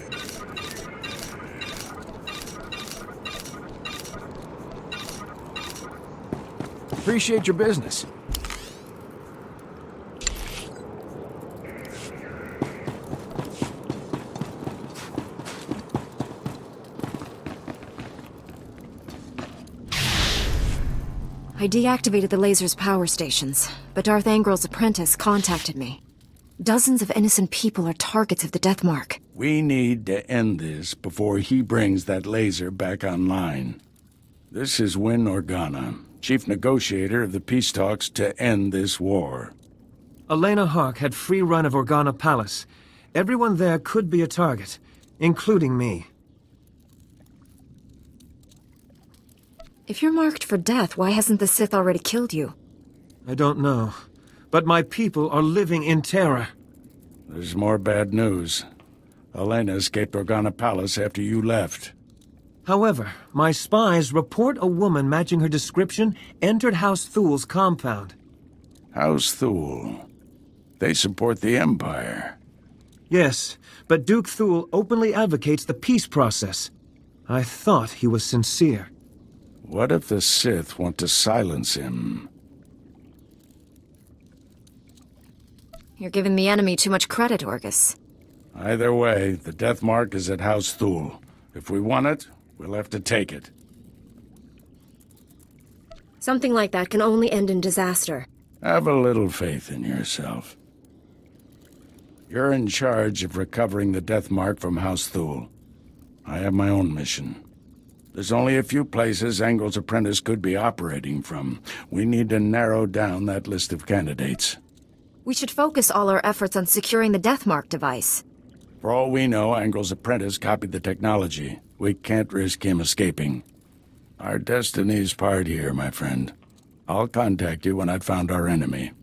O: Appreciate your business.
H: I deactivated the laser's power stations, but Darth Angril's apprentice contacted me. Dozens of innocent people are targets of the Death Mark.
R: We need to end this before he brings that laser back online. This is Win Organa, chief negotiator of the peace talks to end this war.
C: Elena Hawk had free run of Organa Palace. Everyone there could be a target, including me.
H: If you're marked for death, why hasn't the Sith already killed you?
C: I don't know. But my people are living in terror.
R: There's more bad news. Elena escaped Organa Palace after you left.
C: However, my spies report a woman matching her description entered House Thul's compound.
R: House Thul? They support the Empire.
C: Yes, but Duke Thul openly advocates the peace process. I thought he was sincere.
R: What if the Sith want to silence him?
H: You're giving the enemy too much credit, Orgus.
R: Either way, the Death Mark is at House Thul. If we want it, we'll have to take it.
H: Something like that can only end in disaster.
R: Have a little faith in yourself. You're in charge of recovering the Death Mark from House Thul. I have my own mission. There's only a few places Angril's apprentice could be operating from. We need to narrow down that list of candidates.
H: We should focus all our efforts on securing the Death Mark device.
R: For all we know, Angril's apprentice copied the technology. We can't risk him escaping. Our destiny's part here, my friend. I'll contact you when I've found our enemy.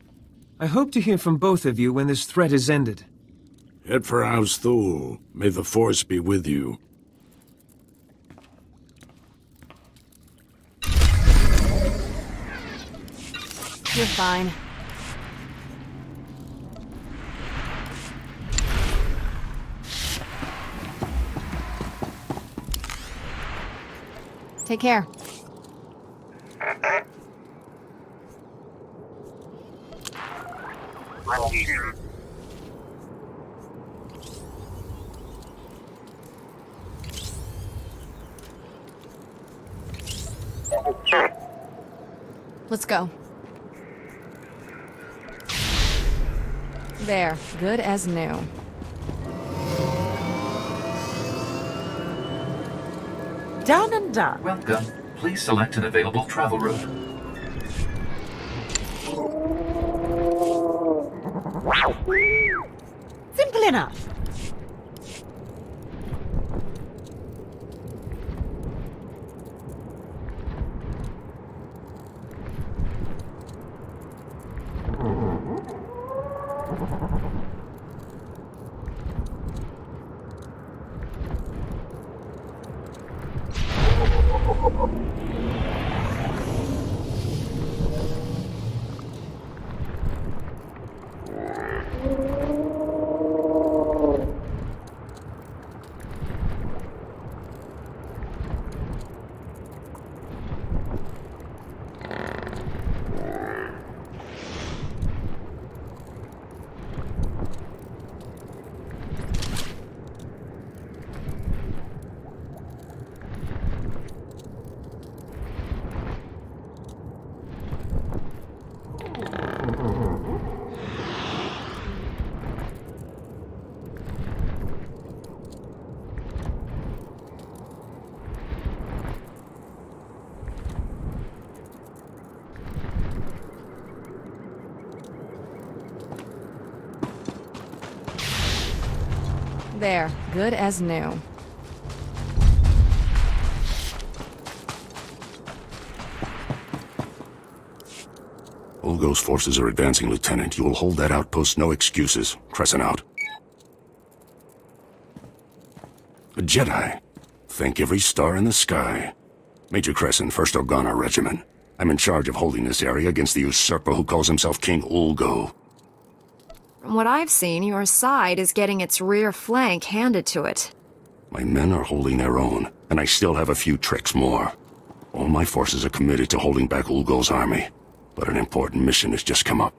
C: I hope to hear from both of you when this threat is ended.
R: Head for House Thul. May the Force be with you.
A: You're fine. Take care. Let's go. There, good as new.
L: Done and done.
N: Welcome. Please select an available travel route.
L: Simple enough.
A: There, good as new.
V: Ulgo's forces are advancing, Lieutenant. You will hold that outpost, no excuses. Crescent out. A Jedi. Thank every star in the sky. Major Crescent, 1st Organa Regiment. I'm in charge of holding this area against the usurper who calls himself King Ulgo.
H: From what I've seen, your side is getting its rear flank handed to it.
V: My men are holding their own, and I still have a few tricks more. All my forces are committed to holding back Ulgo's army, but an important mission has just come up.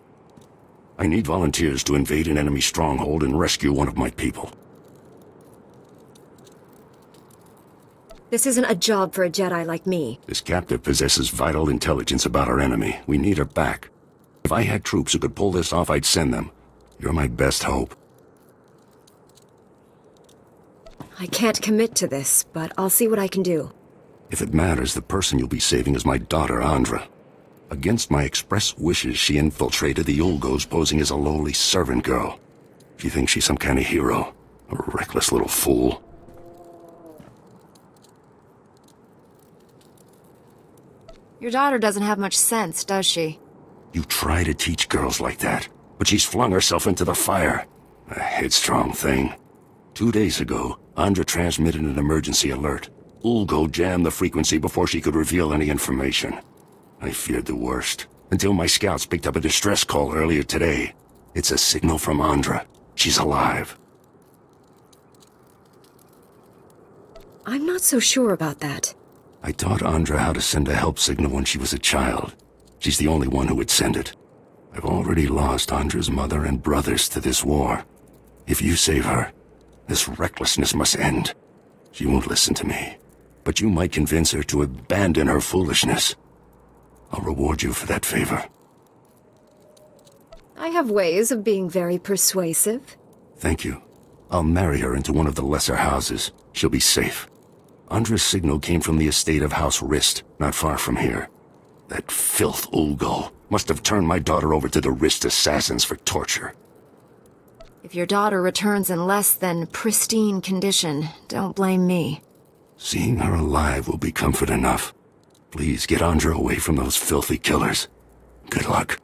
V: I need volunteers to invade an enemy stronghold and rescue one of my people.
H: This isn't a job for a Jedi like me.
V: This captive possesses vital intelligence about our enemy. We need her back. If I had troops who could pull this off, I'd send them. You're my best hope.
H: I can't commit to this, but I'll see what I can do.
V: If it matters, the person you'll be saving is my daughter, Andra. Against my express wishes, she infiltrated the Ulgos posing as a lowly servant girl. She thinks she's some kind of hero. A reckless little fool.
H: Your daughter doesn't have much sense, does she?
V: You try to teach girls like that, but she's flung herself into the fire. A headstrong thing. 2 days ago, Andra transmitted an emergency alert. Ulgo jammed the frequency before she could reveal any information. I feared the worst, until my scouts picked up a distress call earlier today. It's a signal from Andra. She's alive.
H: I'm not so sure about that.
V: I taught Andra how to send a help signal when she was a child. She's the only one who would send it. I've already lost Andra's mother and brothers to this war. If you save her, this recklessness must end. She won't listen to me, but you might convince her to abandon her foolishness. I'll reward you for that favor.
H: I have ways of being very persuasive.
V: Thank you. I'll marry her into one of the lesser houses. She'll be safe. Andra's signal came from the estate of House Rist, not far from here. That filth Ulgo must have turned my daughter over to the Rist assassins for torture.
H: If your daughter returns in less than pristine condition, don't blame me.
V: Seeing her alive will be comfort enough. Please get Andra away from those filthy killers. Good luck.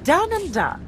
L: Done and done.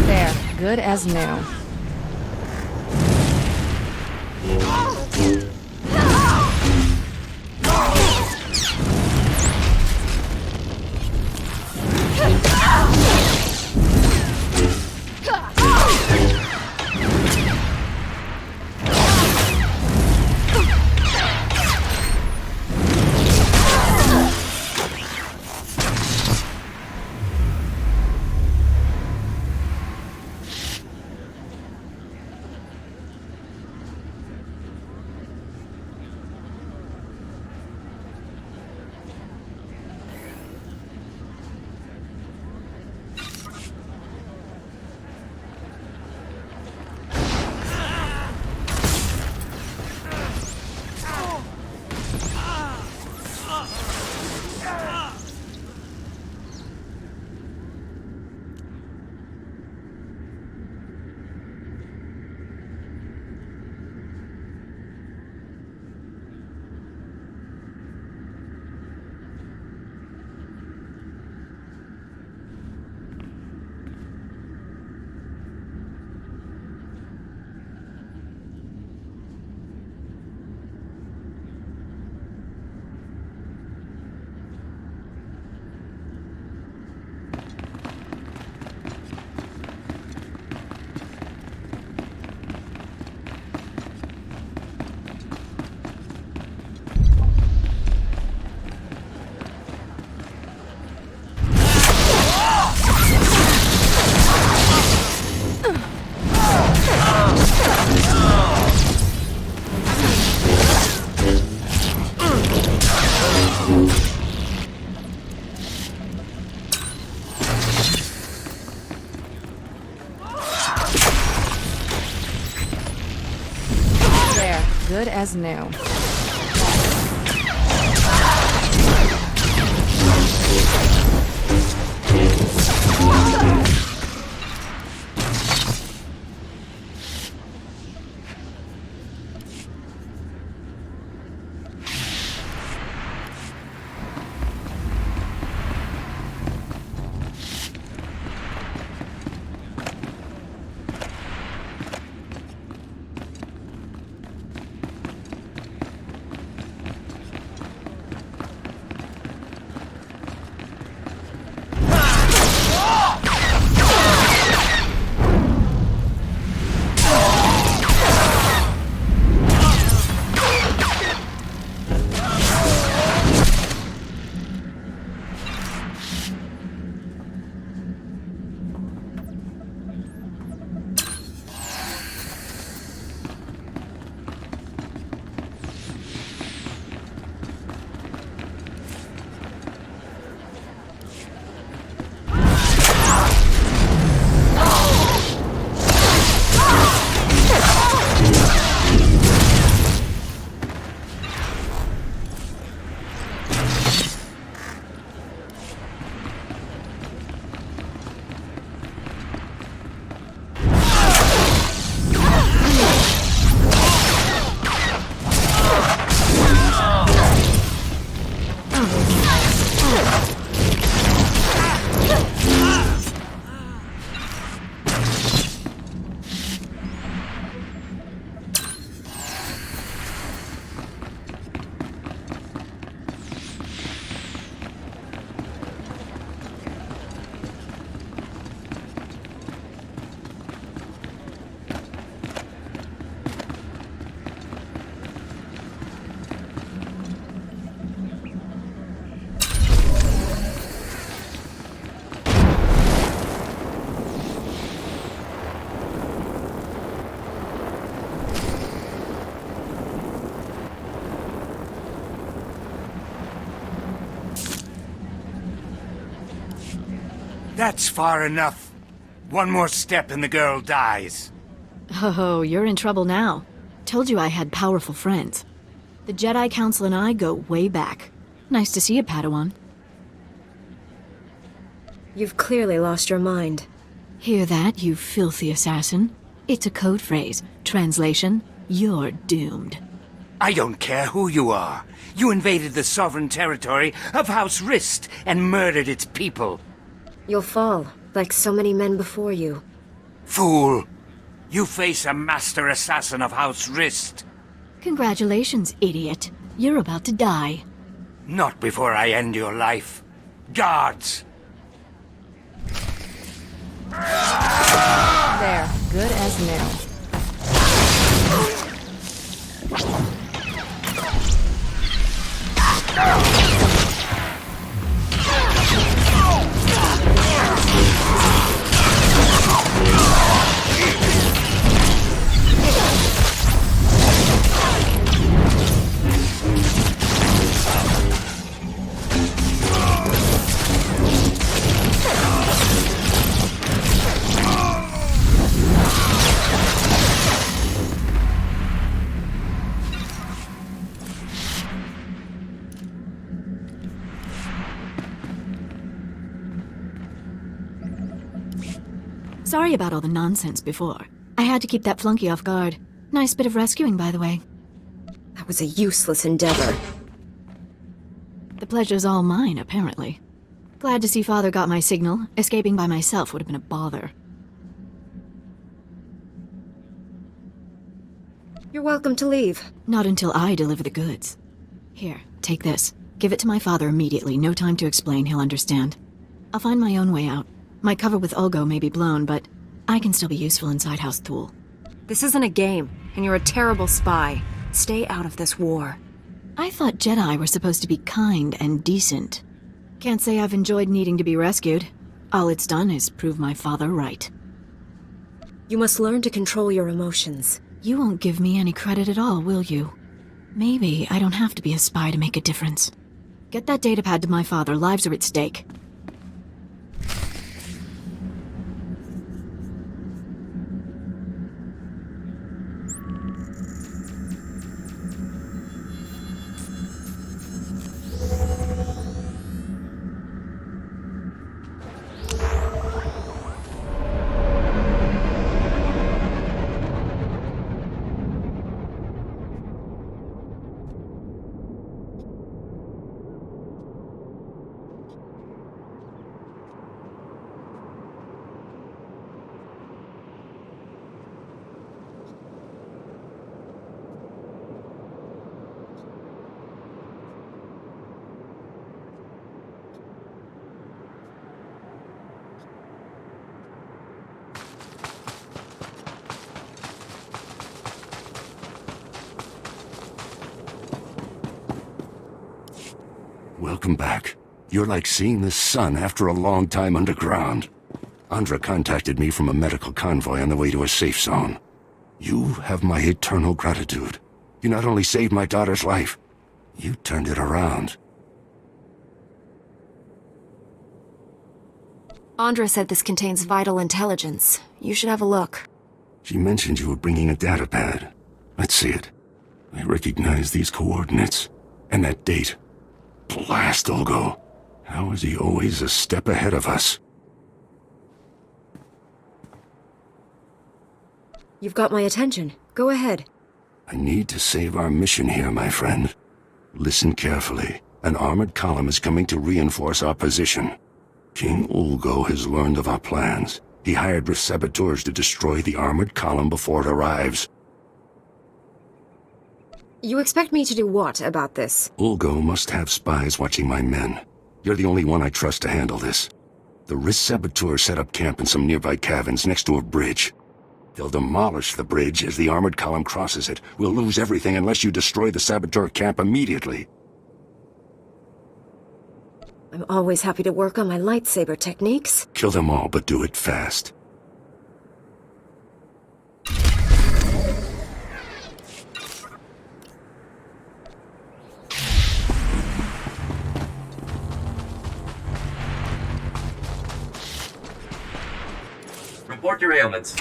A: There, good as new. There, good as new.
I: That's far enough. One more step and the girl dies.
H: Oh, you're in trouble now. Told you I had powerful friends. The Jedi Council and I go way back. Nice to see you, Padawan.
K: You've clearly lost your mind.
H: Hear that, you filthy assassin? It's a code phrase. Translation, you're doomed.
I: I don't care who you are. You invaded the sovereign territory of House Rist and murdered its people.
K: You'll fall, like so many men before you.
I: Fool! You face a master assassin of House Rist.
H: Congratulations, idiot. You're about to die.
I: Not before I end your life. Guards!
F: There, good as new.
H: Sorry about all the nonsense before. I had to keep that flunky off guard. Nice bit of rescuing, by the way.
K: That was a useless endeavor.
H: The pleasure's all mine, apparently. Glad to see Father got my signal. Escaping by myself would have been a bother.
K: You're welcome to leave.
H: Not until I deliver the goods. Here, take this. Give it to my father immediately. No time to explain, he'll understand. I'll find my own way out. My cover with Ulgo may be blown, but I can still be useful inside House Thule.
K: This isn't a game, and you're a terrible spy. Stay out of this war.
H: I thought Jedi were supposed to be kind and decent. Can't say I've enjoyed needing to be rescued. All it's done is prove my father right.
K: You must learn to control your emotions.
H: You won't give me any credit at all, will you? Maybe I don't have to be a spy to make a difference. Get that datapad to my father. Lives are at stake.
V: Welcome back. You're like seeing the sun after a long time underground. Andra contacted me from a medical convoy on the way to a safe zone. You have my eternal gratitude. You not only saved my daughter's life, you turned it around.
K: Andra said this contains vital intelligence. You should have a look.
V: She mentioned you were bringing a datapad. Let's see it. I recognize these coordinates. And that date. Blast Ulgo. How is he always a step ahead of us?
K: You've got my attention. Go ahead.
V: I need to save our mission here, my friend. Listen carefully. An armored column is coming to reinforce our position. King Ulgo has learned of our plans. He hired saboteurs to destroy the armored column before it arrives.
K: You expect me to do what about this?
V: Ulgo must have spies watching my men. You're the only one I trust to handle this. The Risk saboteurs set up camp in some nearby caverns next to a bridge. They'll demolish the bridge as the armored column crosses it. We'll lose everything unless you destroy the saboteur camp immediately.
K: I'm always happy to work on my lightsaber techniques.
V: Kill them all, but do it fast.
N: report your ailments.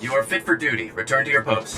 N: You are fit for duty. Return to your post.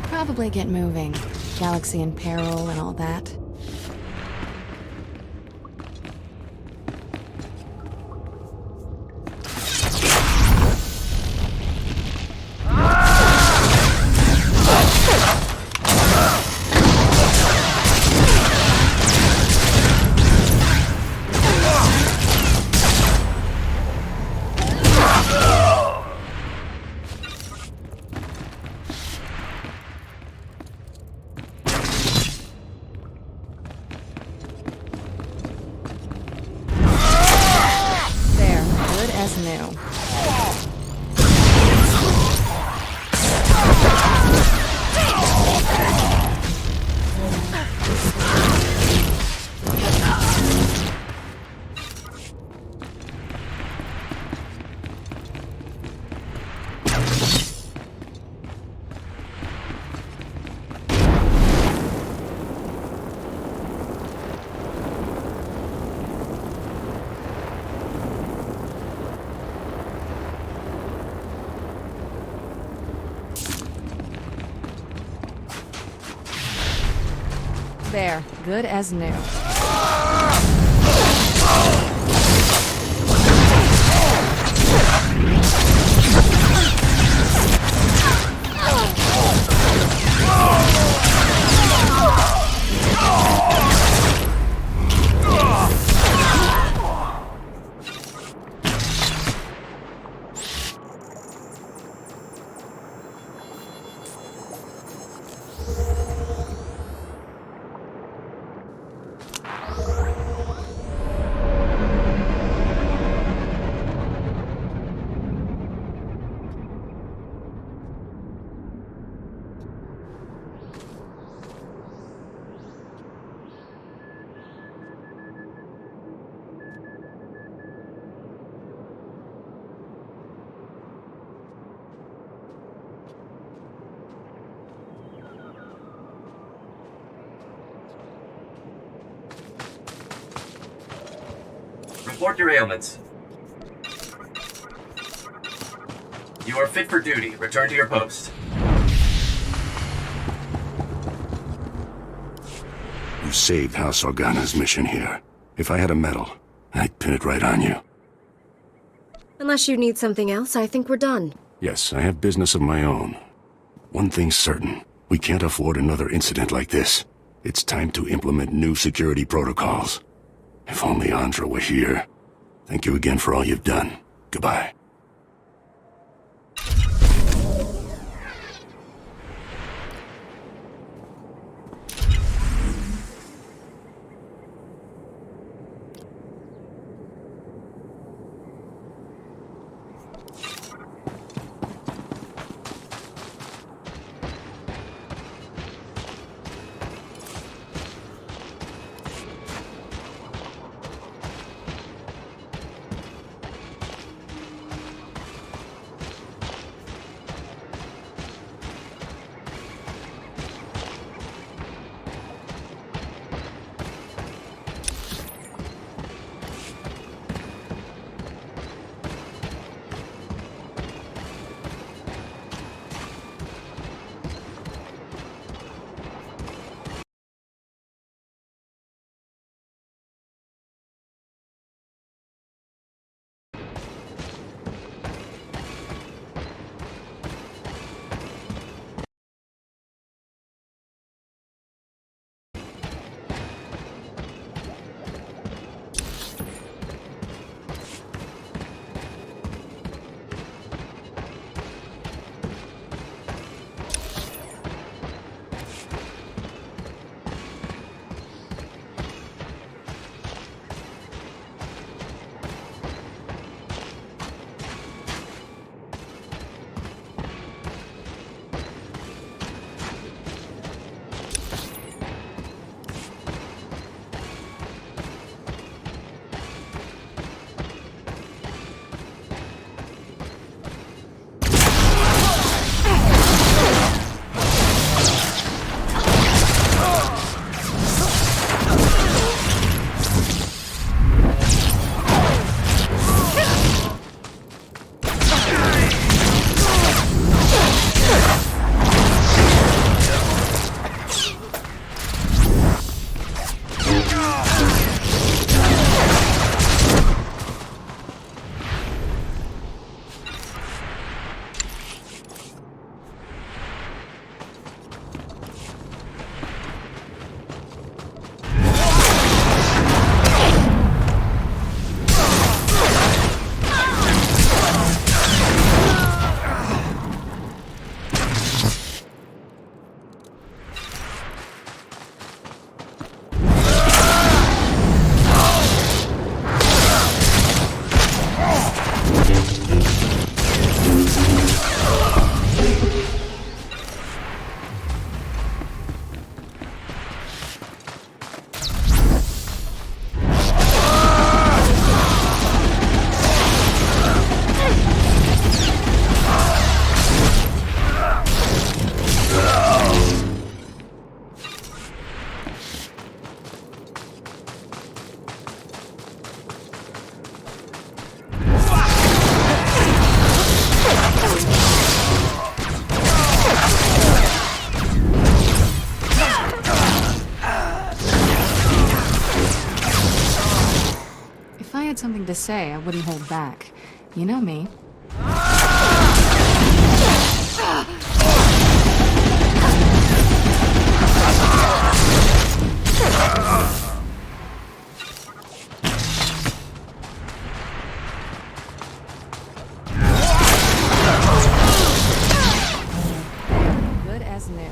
A: Probably get moving. Galaxy in peril and all that. There, good as new.
N: Report your ailments. You are fit for duty. Return to your post.
V: You saved House Organa's mission here. If I had a medal, I'd pin it right on you.
K: Unless you need something else, I think we're done.
V: Yes, I have business of my own. One thing's certain. We can't afford another incident like this. It's time to implement new security protocols. If only Andra were here. Thank you again for all you've done. Goodbye.
A: to say I wouldn't hold back. You know me. Good as new.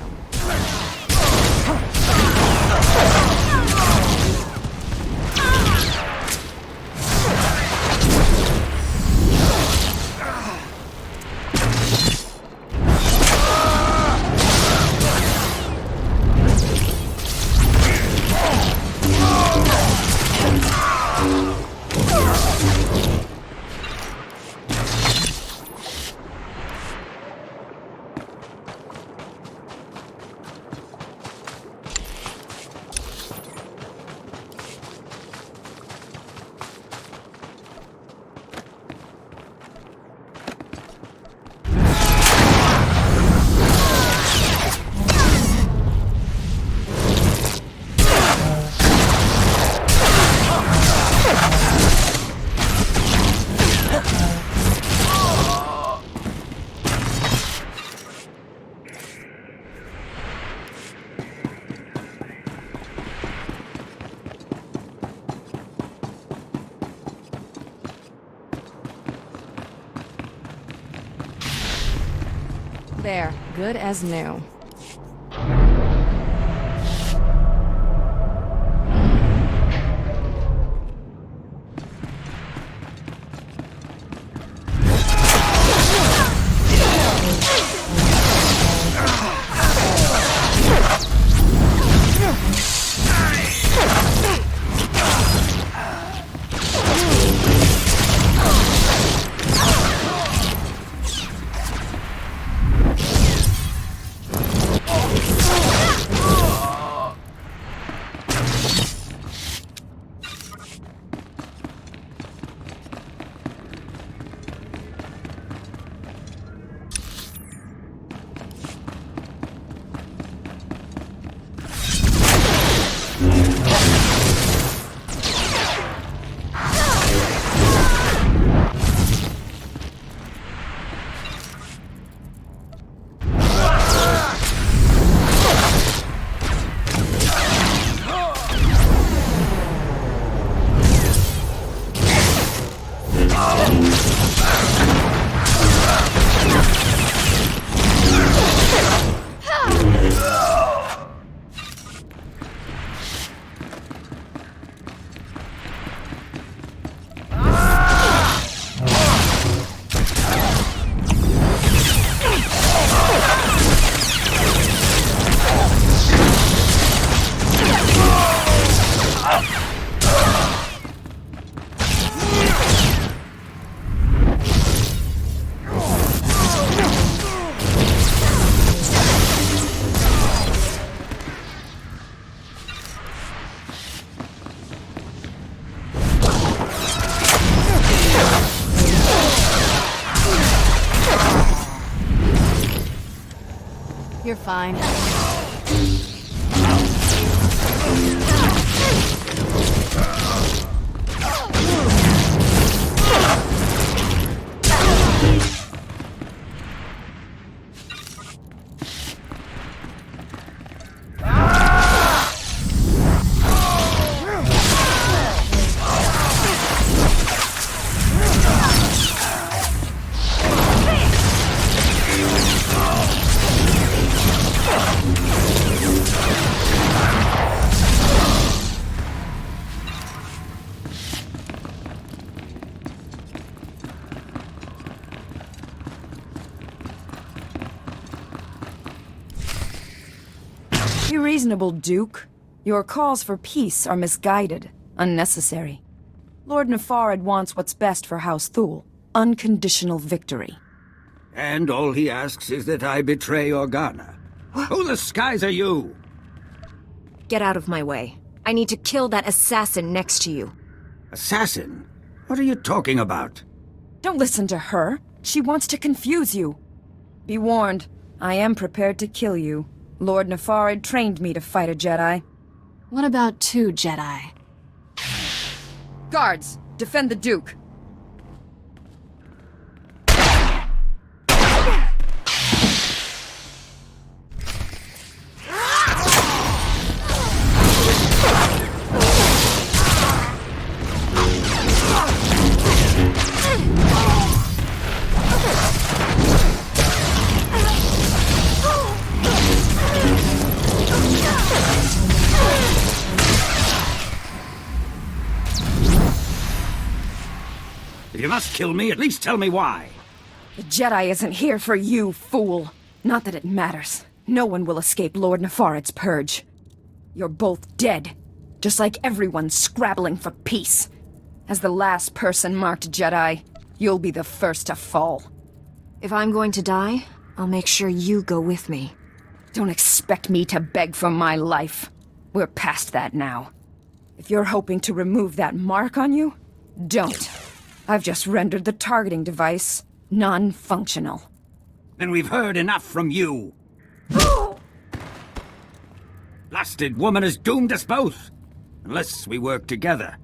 A: There, good as new. You're fine.
D: Be reasonable, Duke. Your calls for peace are misguided, unnecessary. Lord Nefarid wants what's best for House Thule. Unconditional victory.
M: And all he asks is that I betray Organa. Who the skies are you?
K: Get out of my way. I need to kill that assassin next to you.
M: Assassin? What are you talking about?
D: Don't listen to her. She wants to confuse you. Be warned, I am prepared to kill you. Lord Nefarid trained me to fight a Jedi.
A: What about 2 Jedi?
D: Guards, Defend the Duke.
M: If you must kill me, at least tell me why.
D: The Jedi isn't here for you, fool. Not that it matters. No one will escape Lord Nefarid's purge. You're both dead, just like everyone scrabbling for peace. As the last person marked Jedi, you'll be the first to fall.
K: If I'm going to die, I'll make sure you go with me.
D: Don't expect me to beg for my life. We're past that now. If you're hoping to remove that mark on you, don't. I've just rendered the targeting device non-functional.
M: Then we've heard enough from you. Blasted woman has doomed us both. Unless we work together.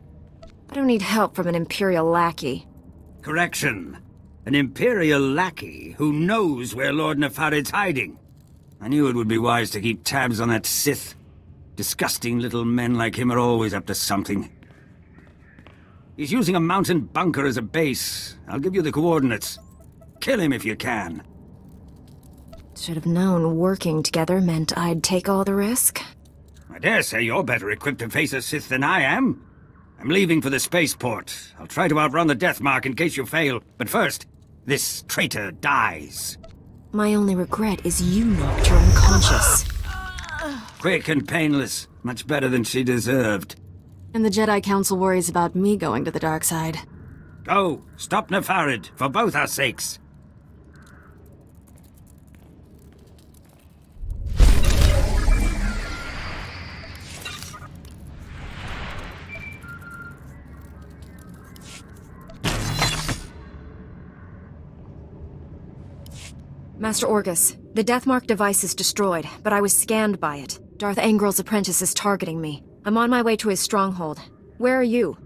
K: I don't need help from an Imperial lackey.
M: Correction. An Imperial lackey who knows where Lord Nefarid's hiding. I knew it would be wise to keep tabs on that Sith. Disgusting little men like him are always up to something. He's using a mountain bunker as a base. I'll give you the coordinates. Kill him if you can.
K: Should have known working together meant I'd take all the risk.
M: I dare say you're better equipped to face a Sith than I am. I'm leaving for the spaceport. I'll try to outrun the death mark in case you fail. But first, this traitor dies.
K: My only regret is you knocked her unconscious.
M: Quick and painless. Much better than she deserved.
A: And the Jedi Council worries about me going to the dark side.
M: Go! Stop Nefarid, for both our sakes!
K: Master Orgus, the Deathmark device is destroyed, but I was scanned by it. Darth Angril's apprentice is targeting me. I'm on my way to his stronghold. Where are you?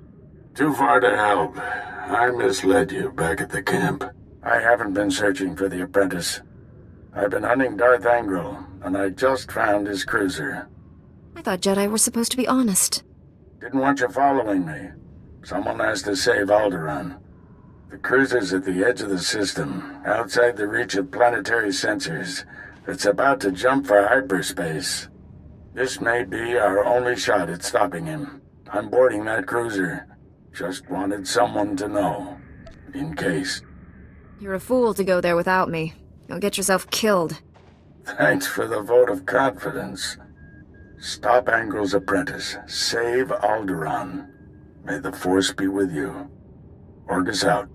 R: Too far to help. I misled you back at the camp. I haven't been searching for the apprentice. I've been hunting Darth Angril, and I just found his cruiser.
K: I thought Jedi were supposed to be honest.
R: Didn't want you following me. Someone has to save Alderaan. The cruiser's at the edge of the system, outside the reach of planetary sensors. It's about to jump for hyperspace. This may be our only shot at stopping him. I'm boarding that cruiser. Just wanted someone to know. In case.
K: You're a fool to go there without me. You'll get yourself killed.
R: Thanks for the vote of confidence. Stop Angril's apprentice. Save Alderaan. May the Force be with you. Orgus out.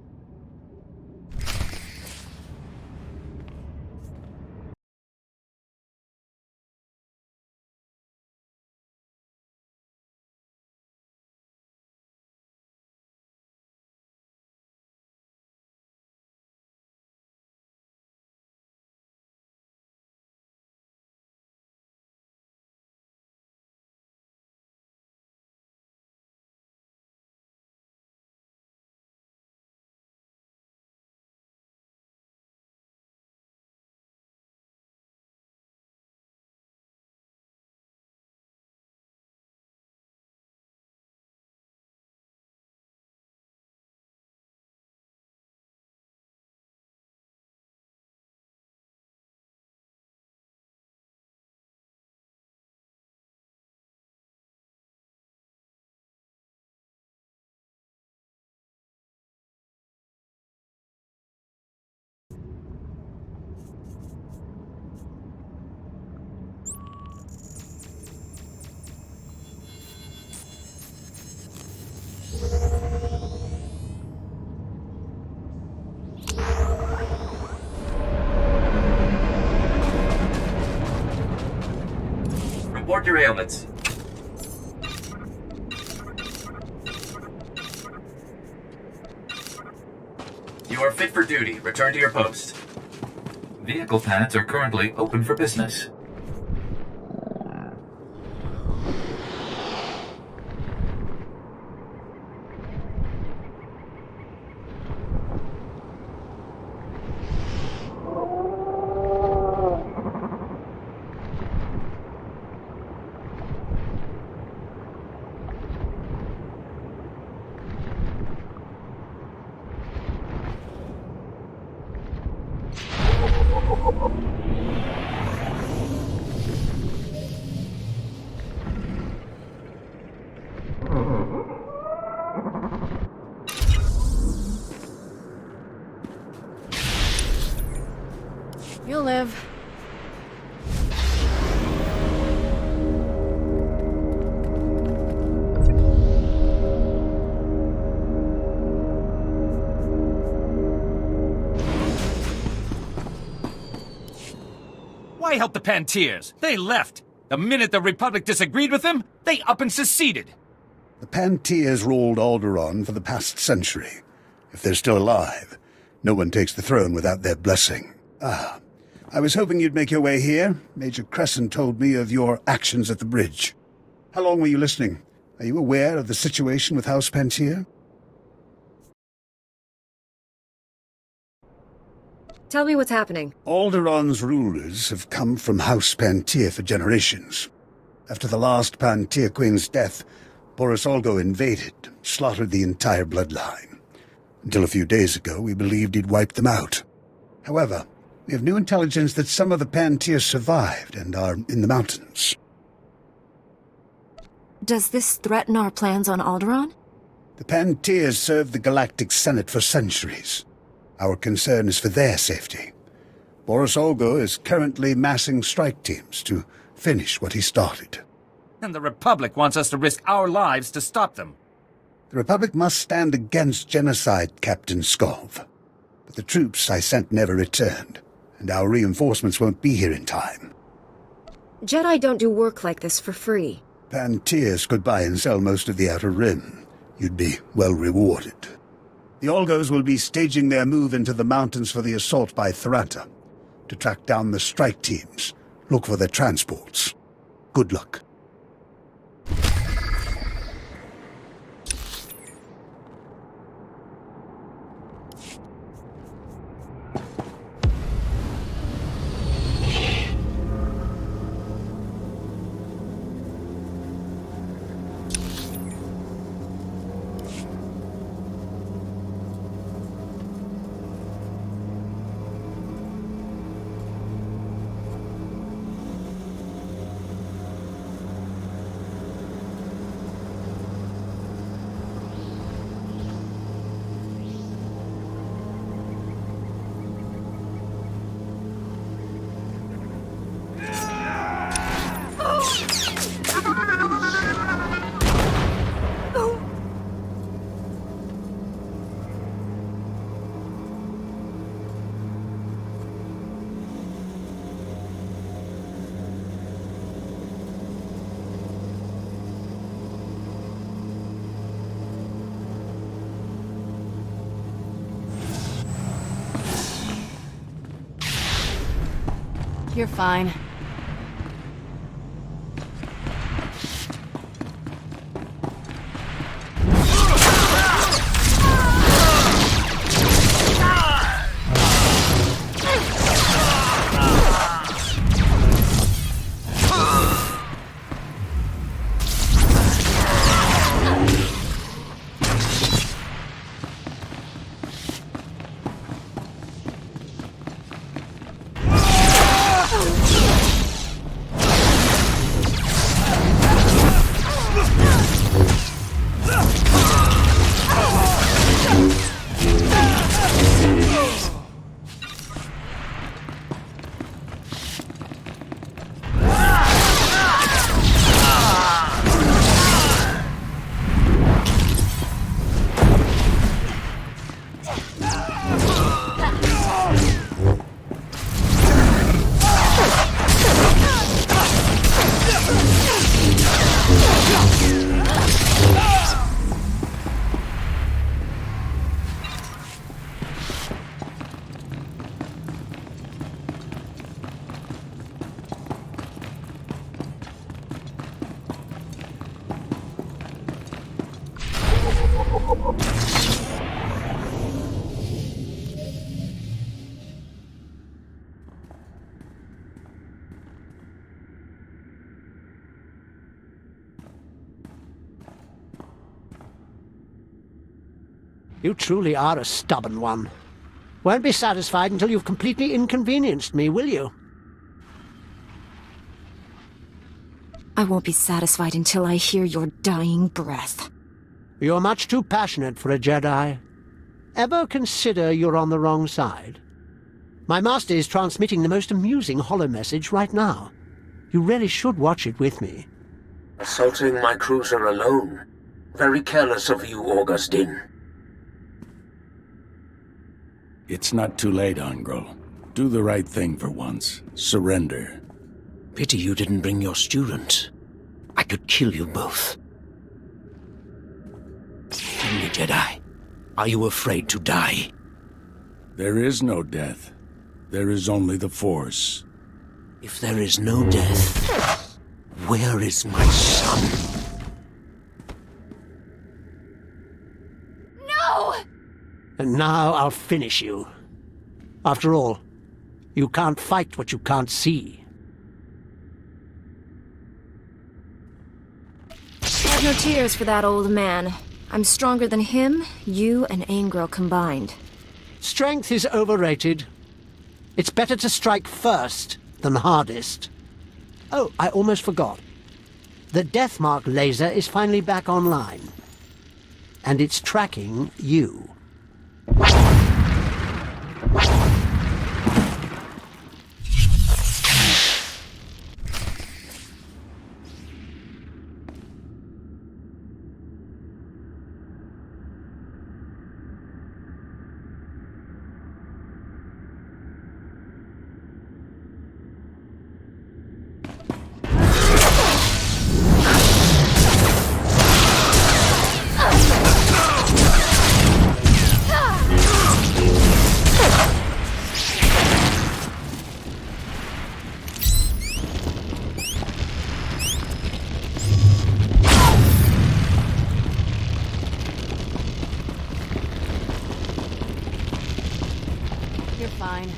N: Report your ailments. You are fit for duty. Return to your post. Vehicle pads are currently open for business.
A: You'll live.
B: Why help the Pantiers? They left. The minute the Republic disagreed with them, they up and seceded.
J: The Pantiers ruled Alderaan for the past century. If they're still alive, no one takes the throne without their blessing. Ah, I was hoping you'd make your way here. Major Crescent told me of your actions at the bridge. How long were you listening? Are you aware of the situation with House Pantier?
K: Tell me what's happening.
J: Alderaan's rulers have come from House Pantier for generations. After the last Pantier Queen's death, Boris Olgo invaded, slaughtered the entire bloodline. Until a few days ago, we believed he'd wiped them out. However, we have new intelligence that some of the Pantiers survived and are in the mountains.
K: Does this threaten our plans on Alderaan?
J: The Pantiers served the Galactic Senate for centuries. Our concern is for their safety. Boris Olgo is currently massing strike teams to finish what he started.
B: And the Republic wants us to risk our lives to stop them.
J: The Republic must stand against genocide, Captain Skov. But the troops I sent never returned, and our reinforcements won't be here in time.
K: Jedi don't do work like this for free.
J: Pantiers could buy and sell most of the Outer Rim. You'd be well rewarded. The Olgos will be staging their move into the mountains for the assault by Tharanta. To track down the strike teams, look for their transports. Good luck.
A: You're fine.
T: You truly are a stubborn one. Won't be satisfied until you've completely inconvenienced me, will you?
K: I won't be satisfied until I hear your dying breath.
T: You're much too passionate for a Jedi. Ever consider you're on the wrong side? My master is transmitting the most amusing holo message right now. You really should watch it with me.
E: Assaulting my cruiser alone. Very careless of you, Augustine.
R: It's not too late, Angro. Do the right thing for once. Surrender.
E: Pity you didn't bring your student. I could kill you both. Tell me, Jedi, are you afraid to die?
R: There is no death. There is only the Force.
E: If there is no death, where is my son?
K: No!
T: And now I'll finish you. After all, you can't fight what you can't see.
K: Have no tears for that old man. I'm stronger than him, you, and Angro combined.
T: Strength is overrated. It's better to strike first than hardest. Oh, I almost forgot. The Deathmark laser is finally back online. And it's tracking you.
A: You're fine.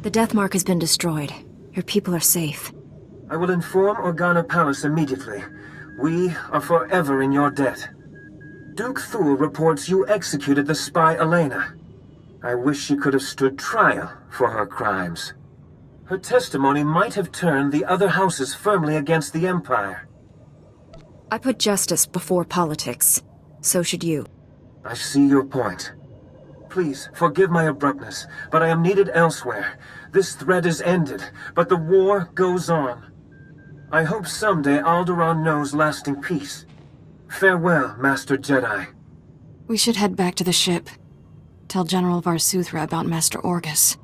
K: The Deathmark has been destroyed. Your people are safe.
C: I will inform Organa Palace immediately. We are forever in your debt. Duke Thule reports you executed the spy Elena. I wish she could have stood trial for her crimes. Her testimony might have turned the other houses firmly against the Empire.
K: I put justice before politics. So should you.
C: I see your point. Please, forgive my abruptness, but I am needed elsewhere. This threat is ended, but the war goes on. I hope someday Alderaan knows lasting peace. Farewell, Master Jedi.
A: We should head back to the ship. Tell General Varsuthra about Master Orgus.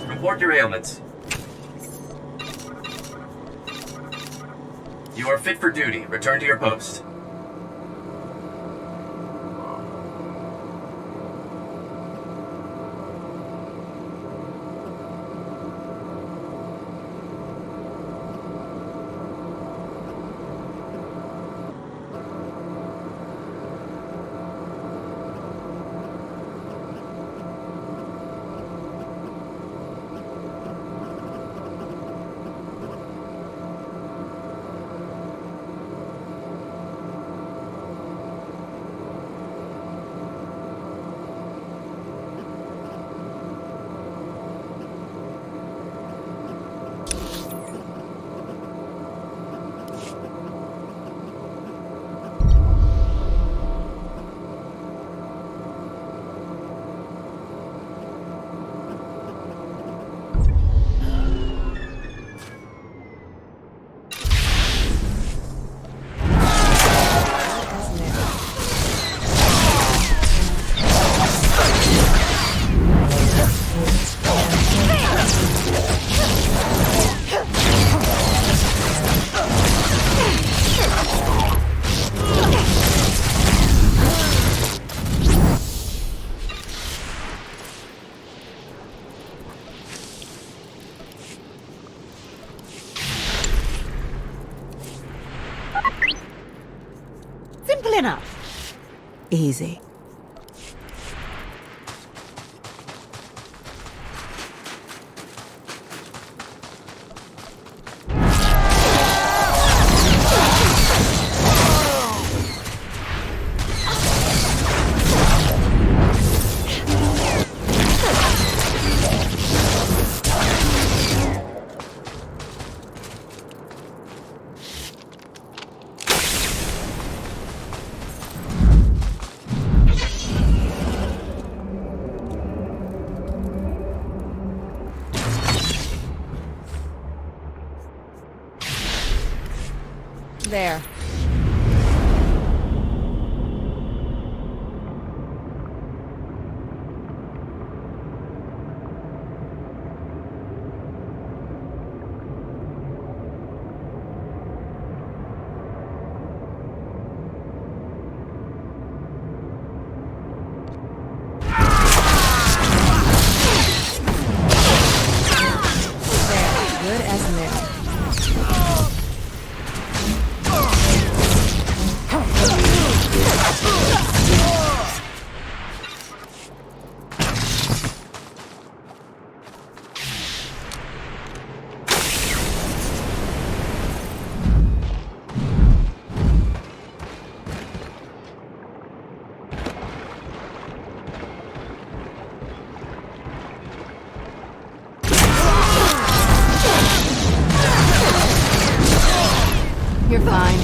N: Report your ailments. You are fit for duty. Return to your post.
L: Simple enough.
F: Easy. There. Good as new. You're fine.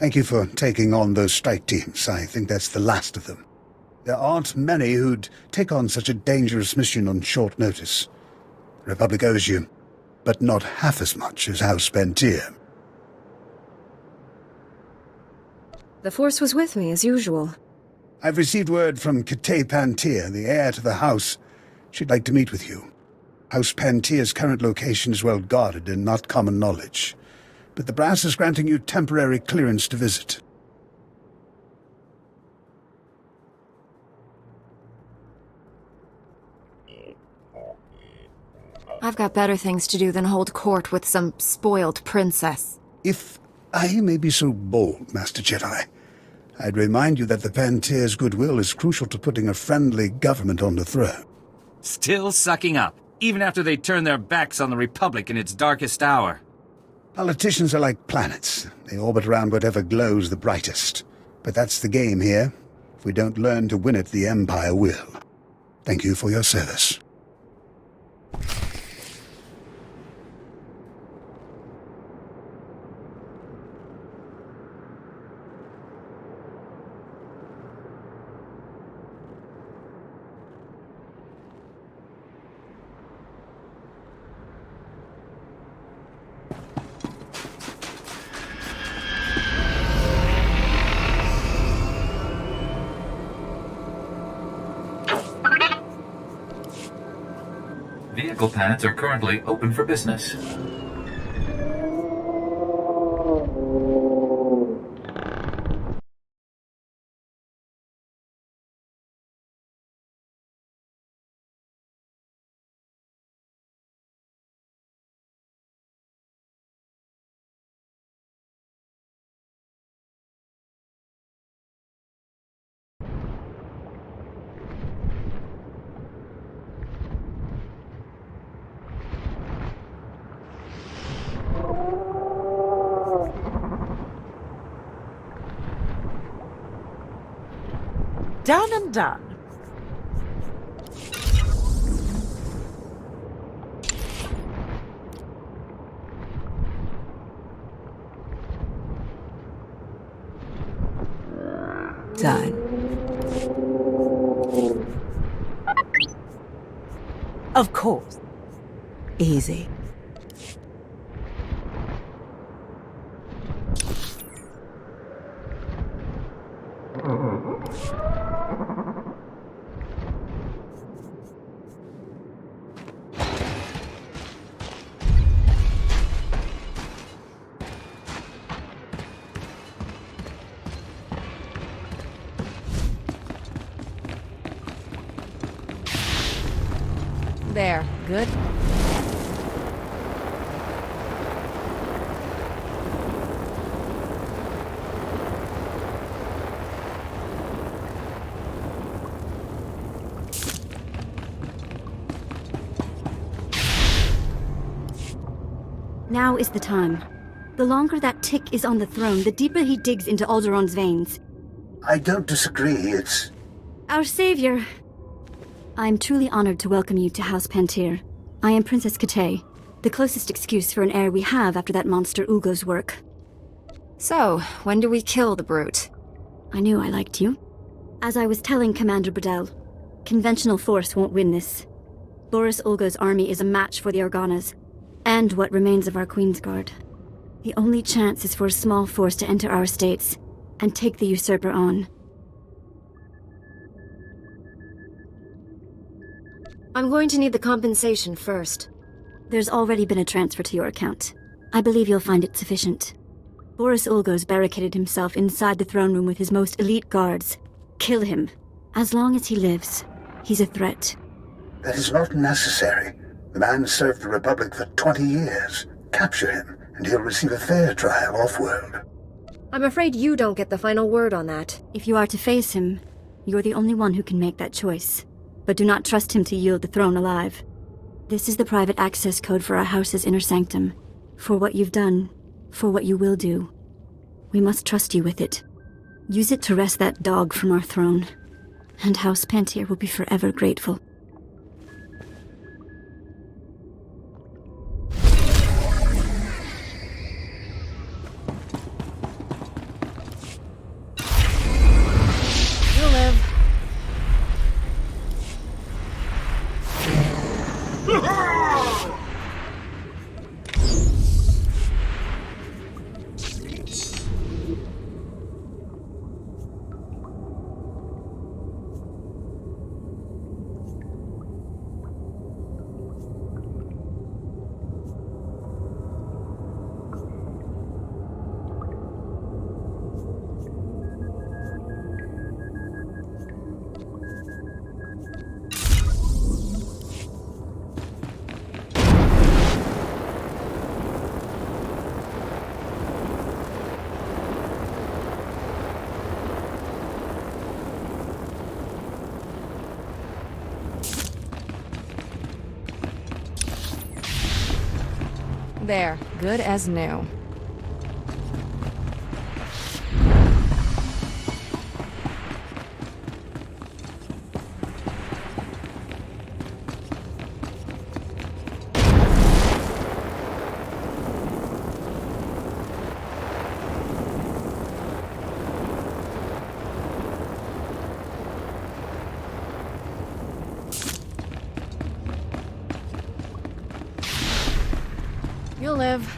J: Thank you for taking on those strike teams. I think that's the last of them. There aren't many who'd take on such a dangerous mission on short notice. The Republic owes you, but not half as much as House Pentier.
K: The Force was with me, as usual.
J: I've received word from Kitay Pentier, the heir to the house. She'd like to meet with you. House Pentier's current location is well guarded and not common knowledge, but the brass is granting you temporary clearance to visit.
K: I've got better things to do than hold court with some spoiled princess.
J: If I may be so bold, Master Jedi, I'd remind you that the Pentier's goodwill is crucial to putting a friendly government on the throne.
B: Still sucking up, even after they turn their backs on the Republic in its darkest hour.
J: Politicians are like planets. They orbit around whatever glows the brightest. But that's the game here. If we don't learn to win it, the Empire will. Thank you for your service.
N: Vehicle pads are currently open for business.
L: Done and done.
P: Done.
L: Of course.
P: Easy.
A: There. Good?
Q: Now is the time. The longer that tick is on the throne, the deeper he digs into Alderaa's veins.
C: I don't disagree, it's...
Q: Our savior. I am truly honored to welcome you to House Pentier. I am Princess Kitay, the closest excuse for an heir we have after that monster Ugo's work.
K: So, when do we kill the brute?
Q: I knew I liked you. As I was telling Commander Bredell, conventional force won't win this. Boris Ulgo's army is a match for the Organas, and what remains of our Queensguard. The only chance is for a small force to enter our states and take the usurper on.
K: I'm going to need the compensation first.
Q: There's already been a transfer to your account. I believe you'll find it sufficient. Boris Ulgo's barricaded himself inside the throne room with his most elite guards. Kill him. As long as he lives, he's a threat.
C: That is not necessary. The man served the Republic for 20 years. Capture him, and he'll receive a fair trial off-world.
K: I'm afraid you don't get the final word on that.
Q: If you are to face him, you're the only one who can make that choice. But do not trust him to yield the throne alive. This is the private access code for our house's inner sanctum. For what you've done, for what you will do. We must trust you with it. Use it to wrest that dog from our throne. And House Pentier will be forever grateful.
A: There, good as new. You'll live.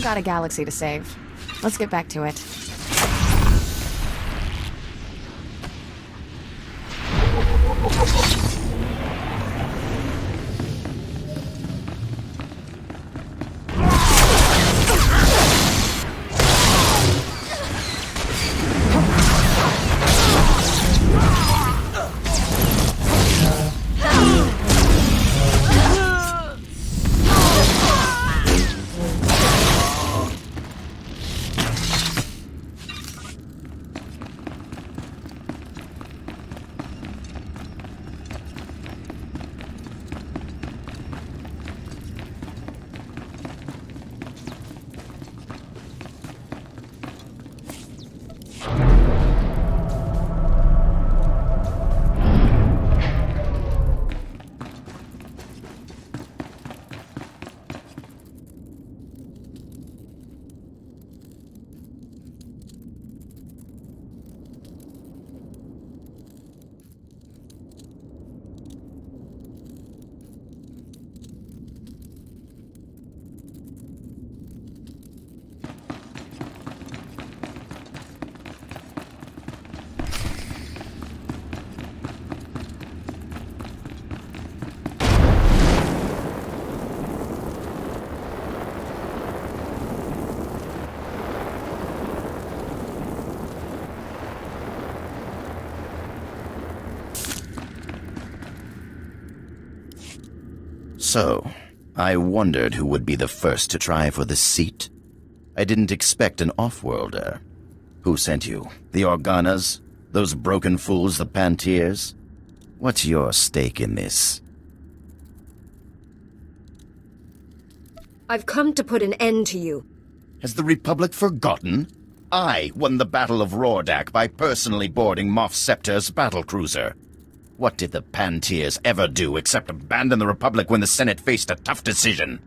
A: Got a galaxy to save. Let's get back to it.
S: So, I wondered who would be the first to try for the seat. I didn't expect an off-worlder. Who sent you? The Organas? Those broken fools, the Pantiers? What's your stake in this?
K: I've come to put an end to you.
S: Has the Republic forgotten? I won the Battle of Rordak by personally boarding Moff Scepter's battlecruiser. What did the Pantiers ever do except abandon the Republic when the Senate faced a tough decision?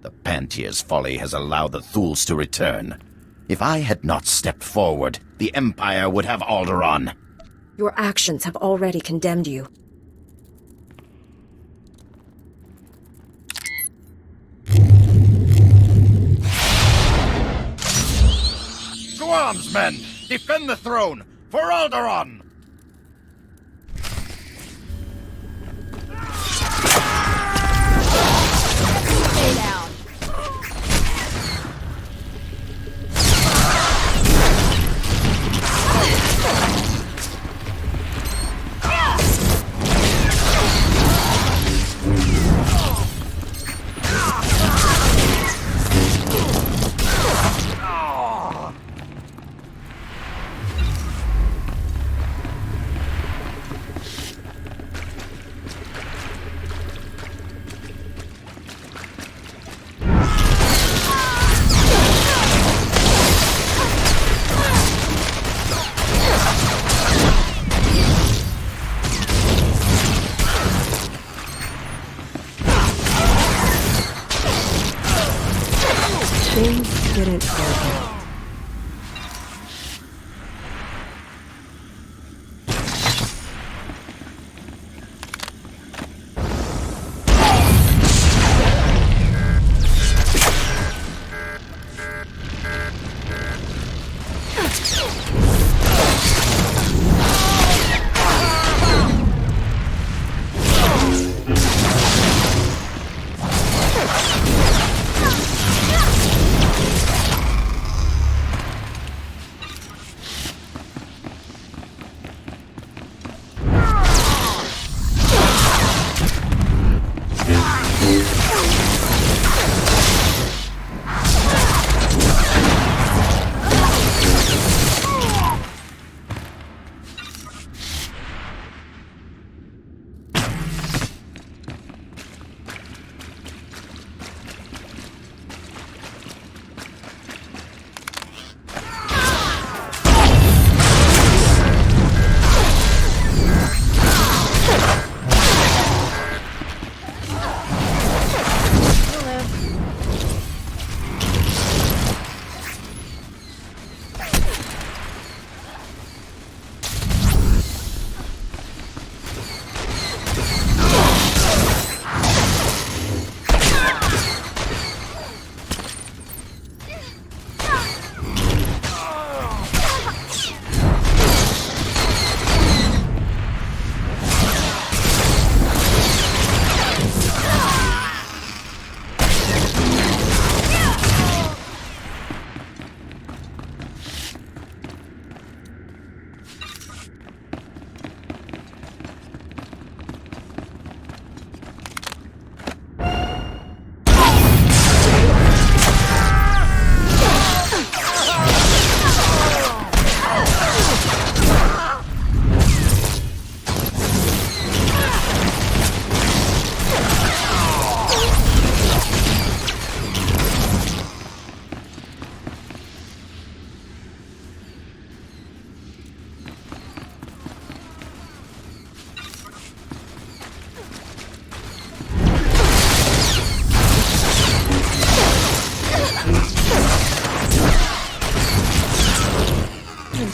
S: The Pantier's folly has allowed the Thuls to return. If I had not stepped forward, the Empire would have Alderaan.
K: Your actions have already condemned you.
S: To arms, men! Defend the throne! For Alderaan!
A: Stay down.
P: Things didn't work out.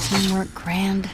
A: Teamwork grand.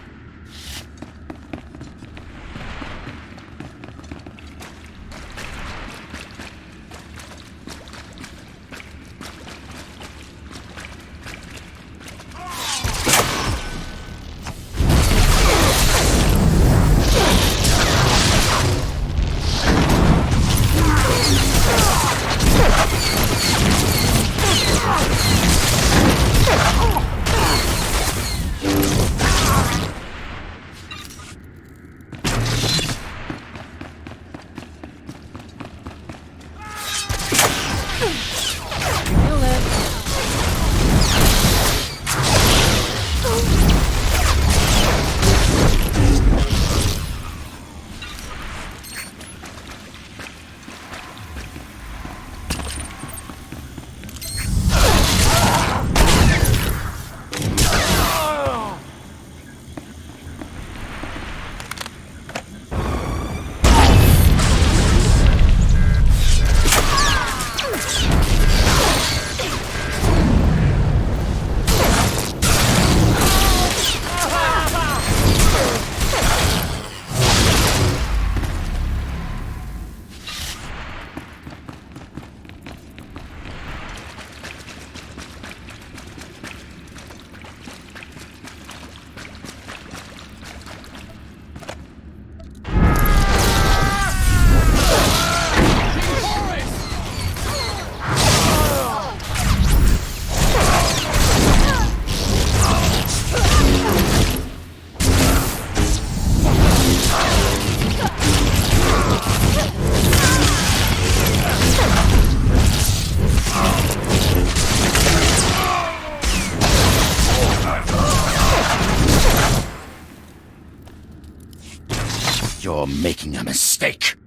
S: You're making a mistake.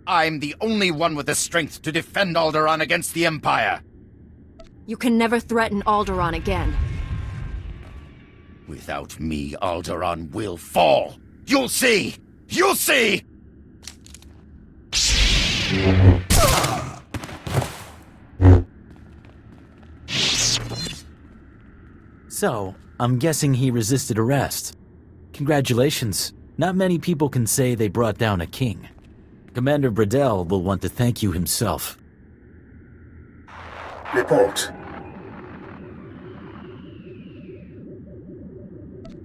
S: I'm the only one with the strength to defend Alderaan against the Empire.
K: You can never threaten Alderaan again.
S: Without me, Alderaan will fall. You'll see! You'll see!
G: So, I'm guessing he resisted arrest. Congratulations. Not many people can say they brought down a king. Commander Bradell will want to thank you himself.
J: Report.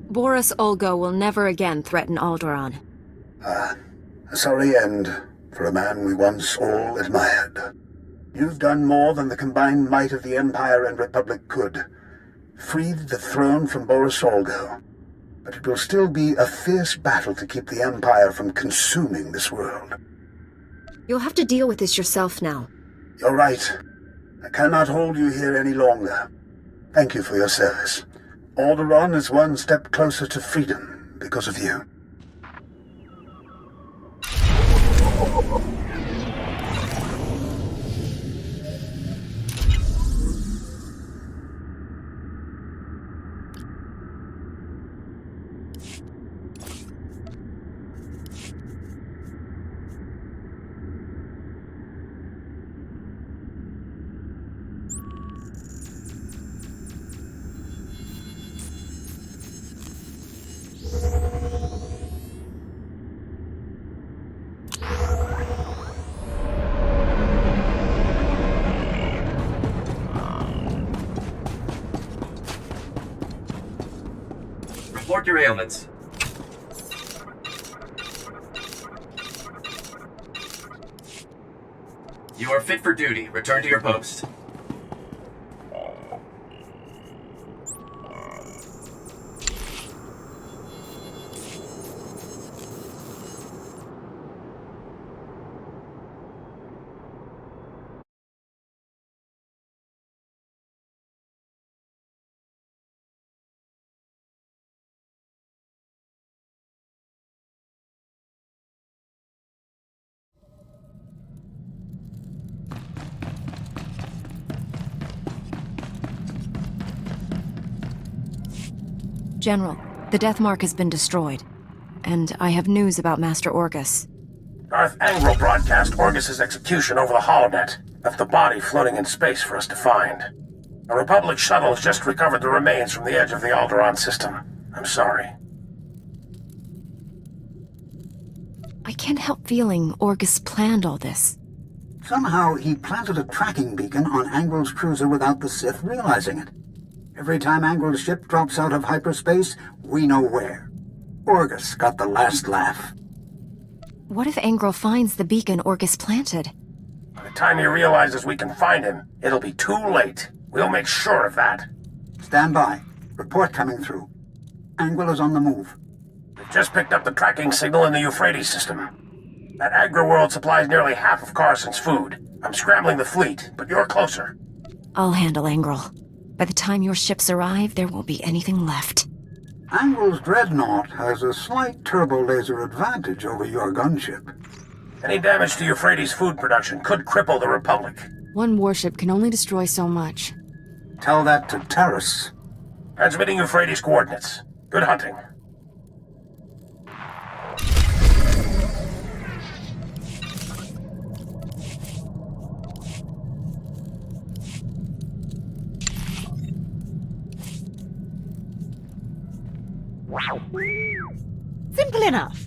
K: Boris Olgo will never again threaten Alderaan.
J: A sorry end for a man we once all admired. You've done more than the combined might of the Empire and Republic could. Freed the throne from Boris Olgo. But it will still be a fierce battle to keep the Empire from consuming this world.
K: You'll have to deal with this yourself now.
J: You're right. I cannot hold you here any longer. Thank you for your service. Alderaan is one step closer to freedom because of you.
N: Report your ailments. You are fit for duty. Return to your post.
K: General, the Death Mark has been destroyed. And I have news about Master Orgus.
T: Darth Angro broadcast Orgus's execution over the holonet, left the body floating in space for us to find. A Republic shuttle has just recovered the remains from the edge of the Alderaan system. I'm sorry.
K: I can't help feeling Orgus planned all this.
U: Somehow he planted a tracking beacon on Angrel's cruiser without the Sith realizing it. Every time Angrel's ship drops out of hyperspace, we know where. Orgus got the last laugh.
K: What if Angrel finds the beacon Orgus planted?
T: By the time he realizes we can find him, it'll be too late. We'll make sure of that.
U: Stand by. Report coming through. Angrel is on the move.
T: We've just picked up the tracking signal in the Euphrates system. That agri-world supplies nearly half of Carson's food. I'm scrambling the fleet, but you're closer.
K: I'll handle Angrel. By the time your ships arrive, there won't be anything left.
U: Angrel's dreadnought has a slight turbo-laser advantage over your gunship.
T: Any damage to Euphrates' food production could cripple the Republic.
A: One warship can only destroy so much.
U: Tell that to Terrace.
T: Transmitting Euphrates coordinates. Good hunting.
L: Simple enough.